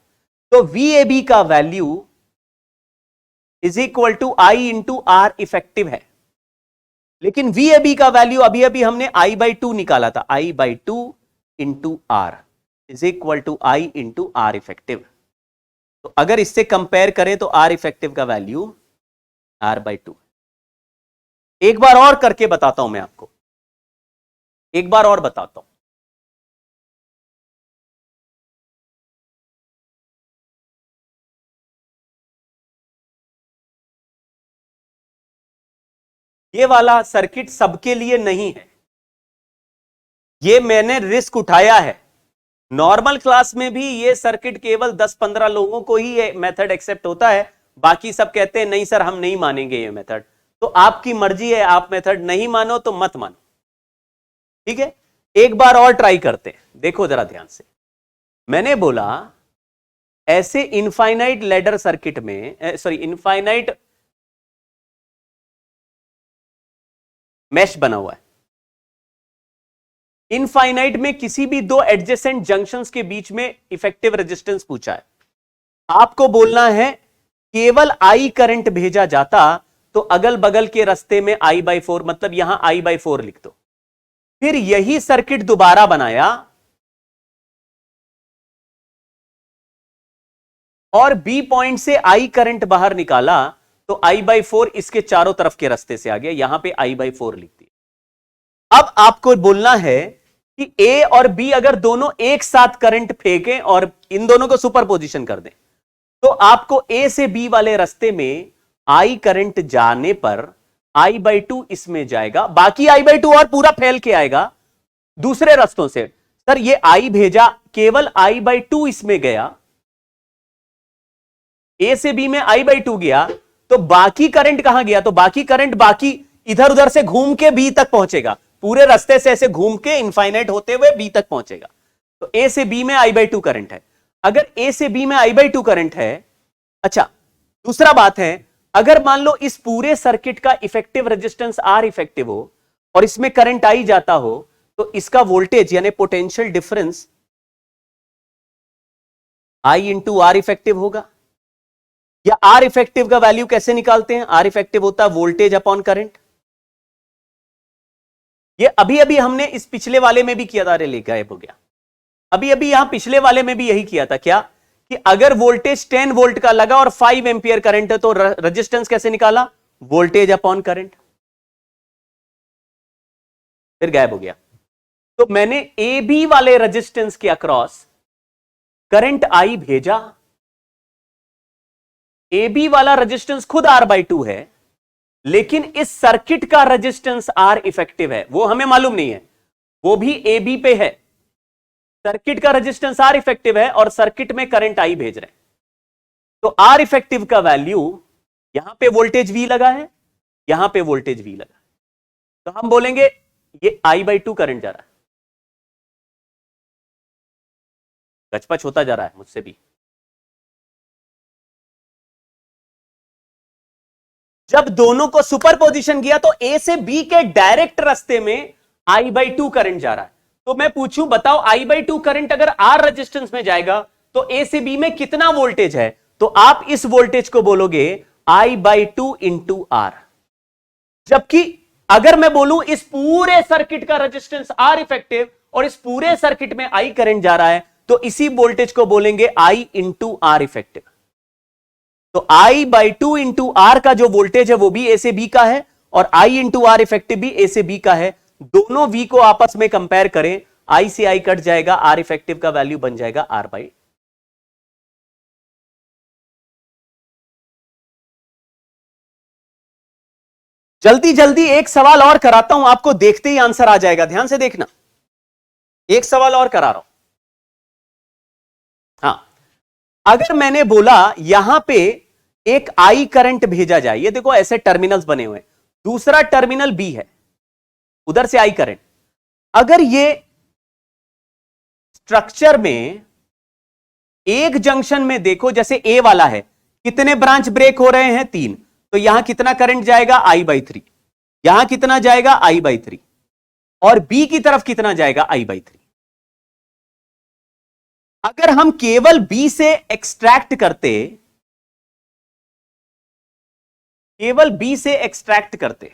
तो VAB का value is equal to I into R effective है। लेकिन VAB का वैल्यू अभी अभी हमने I बाई टू निकाला था, I by two into R is equal to I into R effective. तो अगर इससे कंपेयर करें तो R इफेक्टिव का वैल्यू R बाई टू। एक बार और करके बताता हूं मैं आपको, एक बार और बताता हूं। ये वाला सर्किट सबके लिए नहीं है, ये मैंने रिस्क उठाया है। नॉर्मल क्लास में भी ये सर्किट केवल 10-15 लोगों को ही ये मेथड एक्सेप्ट होता है, बाकी सब कहते हैं नहीं सर हम नहीं मानेंगे ये मेथड। तो आपकी मर्जी है, आप मेथड नहीं मानो तो मत मानो, ठीक है। एक बार और ट्राई करते हैं, देखो जरा ध्यान से। मैंने बोला ऐसे इनफाइनाइट लैडर सर्किट में, सॉरी इनफाइनाइट मैश बना हुआ है, इनफाइनाइट में किसी भी दो एडजेसेंट जंक्शंस के बीच में इफेक्टिव रेजिस्टेंस पूछा है, आपको बोलना है केवल आई करंट भेजा जाता तो अगल बगल के रास्ते में I/4, मतलब यहां I/4 लिख दो। फिर यही सर्किट दोबारा बनाया और बी पॉइंट से आई करंट बाहर निकाला तो I/4 इसके चारों तरफ के रास्ते से आ गया, यहां पे I/4 लिख दिया। अब आपको बोलना है कि ए और बी अगर दोनों एक साथ करंट फेंकें और इन दोनों को सुपरपोजिशन कर दें तो आपको ए से बी वाले रास्ते में आई करंट जाने पर I/2 इसमें जाएगा, बाकी I/2 और पूरा फैल के आएगा दूसरे रास्तों से। सर ये आई भेजा, केवल I/2 इसमें गया, ए से बी में I/2 गया, तो बाकी करंट कहां गया? तो बाकी करंट बाकी इधर उधर से घूम के बी तक पहुंचेगा, पूरे रास्ते से ऐसे घूम के इनफाइनाइट होते हुए बी तक पहुंचेगा। तो ए से बी में I/2 करंट है। अगर ए से बी में I/2 करंट है, अच्छा दूसरा बात है, अगर मान लो इस पूरे सर्किट का इफेक्टिव रेजिस्टेंस आर इफेक्टिव हो और इसमें करंट आई जाता हो तो इसका वोल्टेज यानी potential difference I into R effective होगा। या आर इफेक्टिव का वैल्यू कैसे निकालते हैं? आर इफेक्टिव होता है वोल्टेज अपॉन करंट। ये अभी अभी हमने इस पिछले वाले में भी किया था, अरे गायब हो गया। अभी अभी यहां पिछले वाले में भी यही किया था, क्या कि अगर वोल्टेज 10 वोल्ट का लगा और 5 एंपियर करंट है तो रेजिस्टेंस कैसे निकाला? Voltage upon current. फिर गायब हो गया। तो मैंने ए बी वाले रेजिस्टेंस के अक्रॉस करंट आई भेजा। ए बी वाला रेजिस्टेंस खुद R/2 है, लेकिन इस सर्किट का रेजिस्टेंस R इफेक्टिव है, वो हमें मालूम नहीं है, वो भी ए बी पे है। सर्किट का रेजिस्टेंस R इफेक्टिव है और सर्किट में करंट आई भेज रहे हैं, तो R इफेक्टिव का वैल्यू, यहां पे वोल्टेज V लगा है, यहां पे वोल्टेज V लगा है, तो हम बोलेंगे ये I/2 करंट जा रहा है। गचपच होता जा रहा है मुझसे भी। जब दोनों को सुपरपोजिशन किया तो ए से बी के डायरेक्ट रास्ते में I/2 करंट जा रहा है। तो मैं पूछूं, बताओ I/2 करंट अगर R रेजिस्टेंस में जाएगा तो ए से बी में कितना वोल्टेज है? तो आप इस वोल्टेज को बोलोगे I/2 इंटू आर। जबकि अगर मैं बोलूं इस पूरे सर्किट का रेजिस्टेंस R इफेक्टिव और इस पूरे सर्किट में I करंट जा रहा है तो इसी वोल्टेज को बोलेंगे I इंटू आर इफेक्टिव। तो I/2 इंटू आर का जो वोल्टेज है वो भी ए से बी का है और I इंटू आर इफेक्टिव भी ए से बी का है। दोनों V को आपस में कंपेयर करें, I से I कट जाएगा, R इफेक्टिव का वैल्यू बन जाएगा R/2। जल्दी जल्दी एक सवाल और कराता हूं आपको, देखते ही आंसर आ जाएगा, ध्यान से देखना। एक सवाल और करा रहा हूं। हाँ, अगर मैंने बोला यहां पे एक I करंट भेजा जाए, ये देखो ऐसे टर्मिनल्स बने हुए, दूसरा टर्मिनल B है, उधर से I करंट, अगर ये स्ट्रक्चर में एक जंक्शन में देखो, जैसे ए वाला है, कितने ब्रांच ब्रेक हो रहे हैं? 3, तो यहां कितना करंट जाएगा? I/3। यहां कितना जाएगा? I/3। और बी की तरफ कितना जाएगा? I/3। अगर हम केवल बी से एक्सट्रैक्ट करते, केवल बी से एक्सट्रैक्ट करते,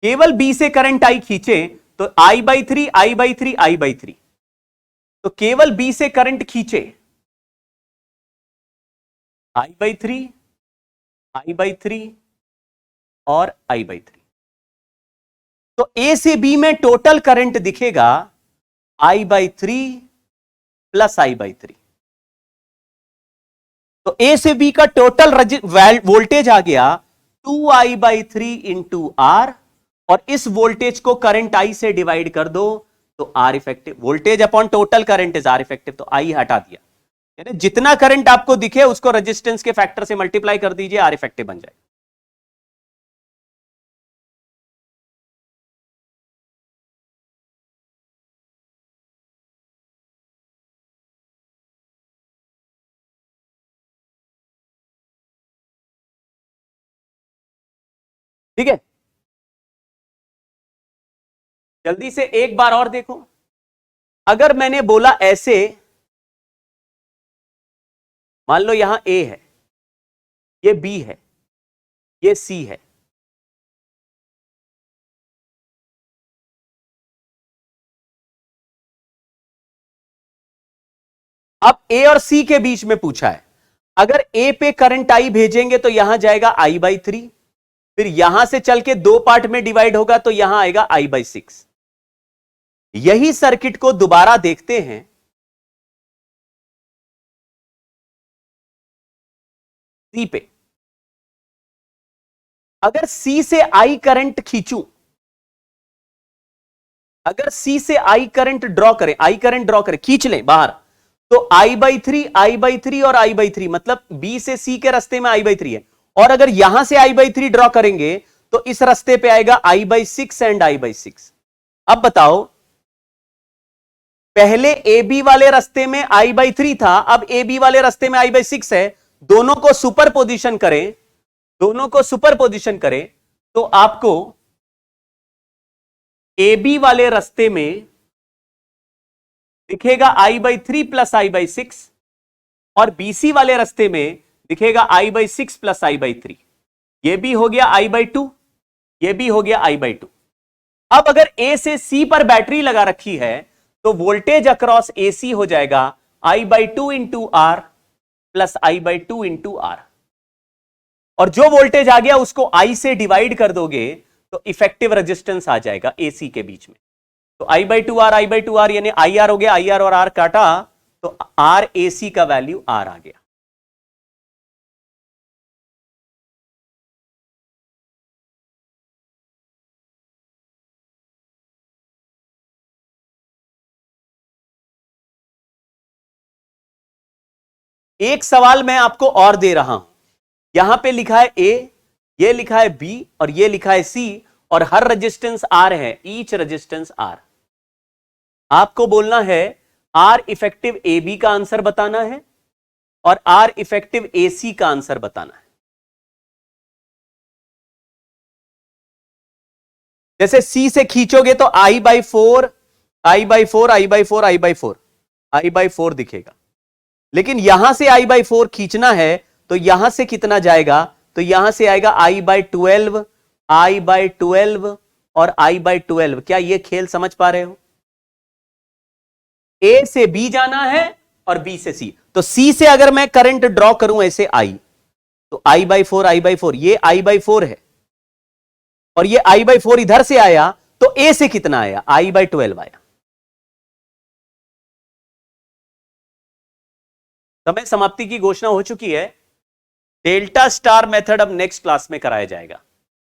केवल बी से करंट आई खींचे तो I/3 I/3 I/3, तो केवल बी से करंट खींचे I/3 I/3 और I/3, तो ए से बी में टोटल करंट दिखेगा I/3 प्लस I/3। तो ए से बी का टोटल वोल्टेज आ गया 2I/3 इंटू आर, और इस वोल्टेज को करंट आई से डिवाइड कर दो तो R effective, voltage upon total current is R effective, तो आई हटा दिया, यानी जितना करंट आपको दिखे उसको रेजिस्टेंस के फैक्टर से मल्टीप्लाई कर दीजिए, आर इफेक्टिव बन जाएगा। ठीक है, जल्दी से एक बार और देखो। अगर मैंने बोला ऐसे, मान लो यहां ए है, ये बी है, ये सी है, अब ए और सी के बीच में पूछा है, अगर ए पे करंट आई भेजेंगे तो यहां जाएगा I/3, फिर यहां से चल के दो पार्ट में डिवाइड होगा तो यहां आएगा I/6। यही सर्किट को दोबारा देखते हैं, सी पे। अगर सी से आई करंट खींचूं, अगर सी से आई करंट ड्रॉ करें, आई करंट ड्रॉ करें, खींच लें बाहर, तो I/3, I/3 और I/3, मतलब बी से सी के रास्ते में I/3 है। और अगर यहां से I/3 ड्रॉ करेंगे तो इस रास्ते पे आएगा I/6 एंड I/6। अब बताओ, पहले ए बी वाले रास्ते में I/3 था, अब ए बी वाले रास्ते में I/6 है, दोनों को सुपर पोजिशन करें, दोनों को सुपर पोजिशन करें तो आपको ए बी वाले रास्ते में दिखेगा I/3 प्लस I/6, और बीसी वाले रास्ते में दिखेगा I/6 प्लस I/3। ये भी हो गया I/2, ये भी हो गया I/2। अब अगर ए से सी पर बैटरी लगा रखी है तो वोल्टेज अक्रॉस एसी हो जाएगा I/2 into R plus I/2 into R, और जो वोल्टेज आ गया उसको आई से डिवाइड कर दोगे तो इफेक्टिव रेजिस्टेंस आ जाएगा एसी के बीच में। तो I/2R, I/2R यानी IR हो गया, IR और R काटा तो आर एसी का वैल्यू आर आ गया। एक सवाल मैं आपको और दे रहा हूं, यहां पे लिखा है ए, ये लिखा है बी और ये लिखा है सी, और हर रेजिस्टेंस आर है, ईच रेजिस्टेंस आर। आपको बोलना है आर इफेक्टिव ए बी का आंसर बताना है और आर इफेक्टिव ए सी का आंसर बताना है। जैसे सी से खींचोगे तो I/4, I/4, I/4, I/4, I/4 दिखेगा, लेकिन यहां से I/4 खींचना है तो यहां से कितना जाएगा, तो यहां से आएगा I/12, I/12 और I/12। क्या ये खेल समझ पा रहे हो? ए से बी जाना है और बी से सी, तो सी से अगर मैं करंट ड्रॉ करूं ऐसे आई, तो I/4, I/4, ये I/4 है, और ये I/4 इधर से आया तो ए से कितना आया, I/12 आया। समय समाप्ति की घोषणा हो चुकी है। डेल्टा स्टार मेथड अब नेक्स्ट क्लास में कराया जाएगा।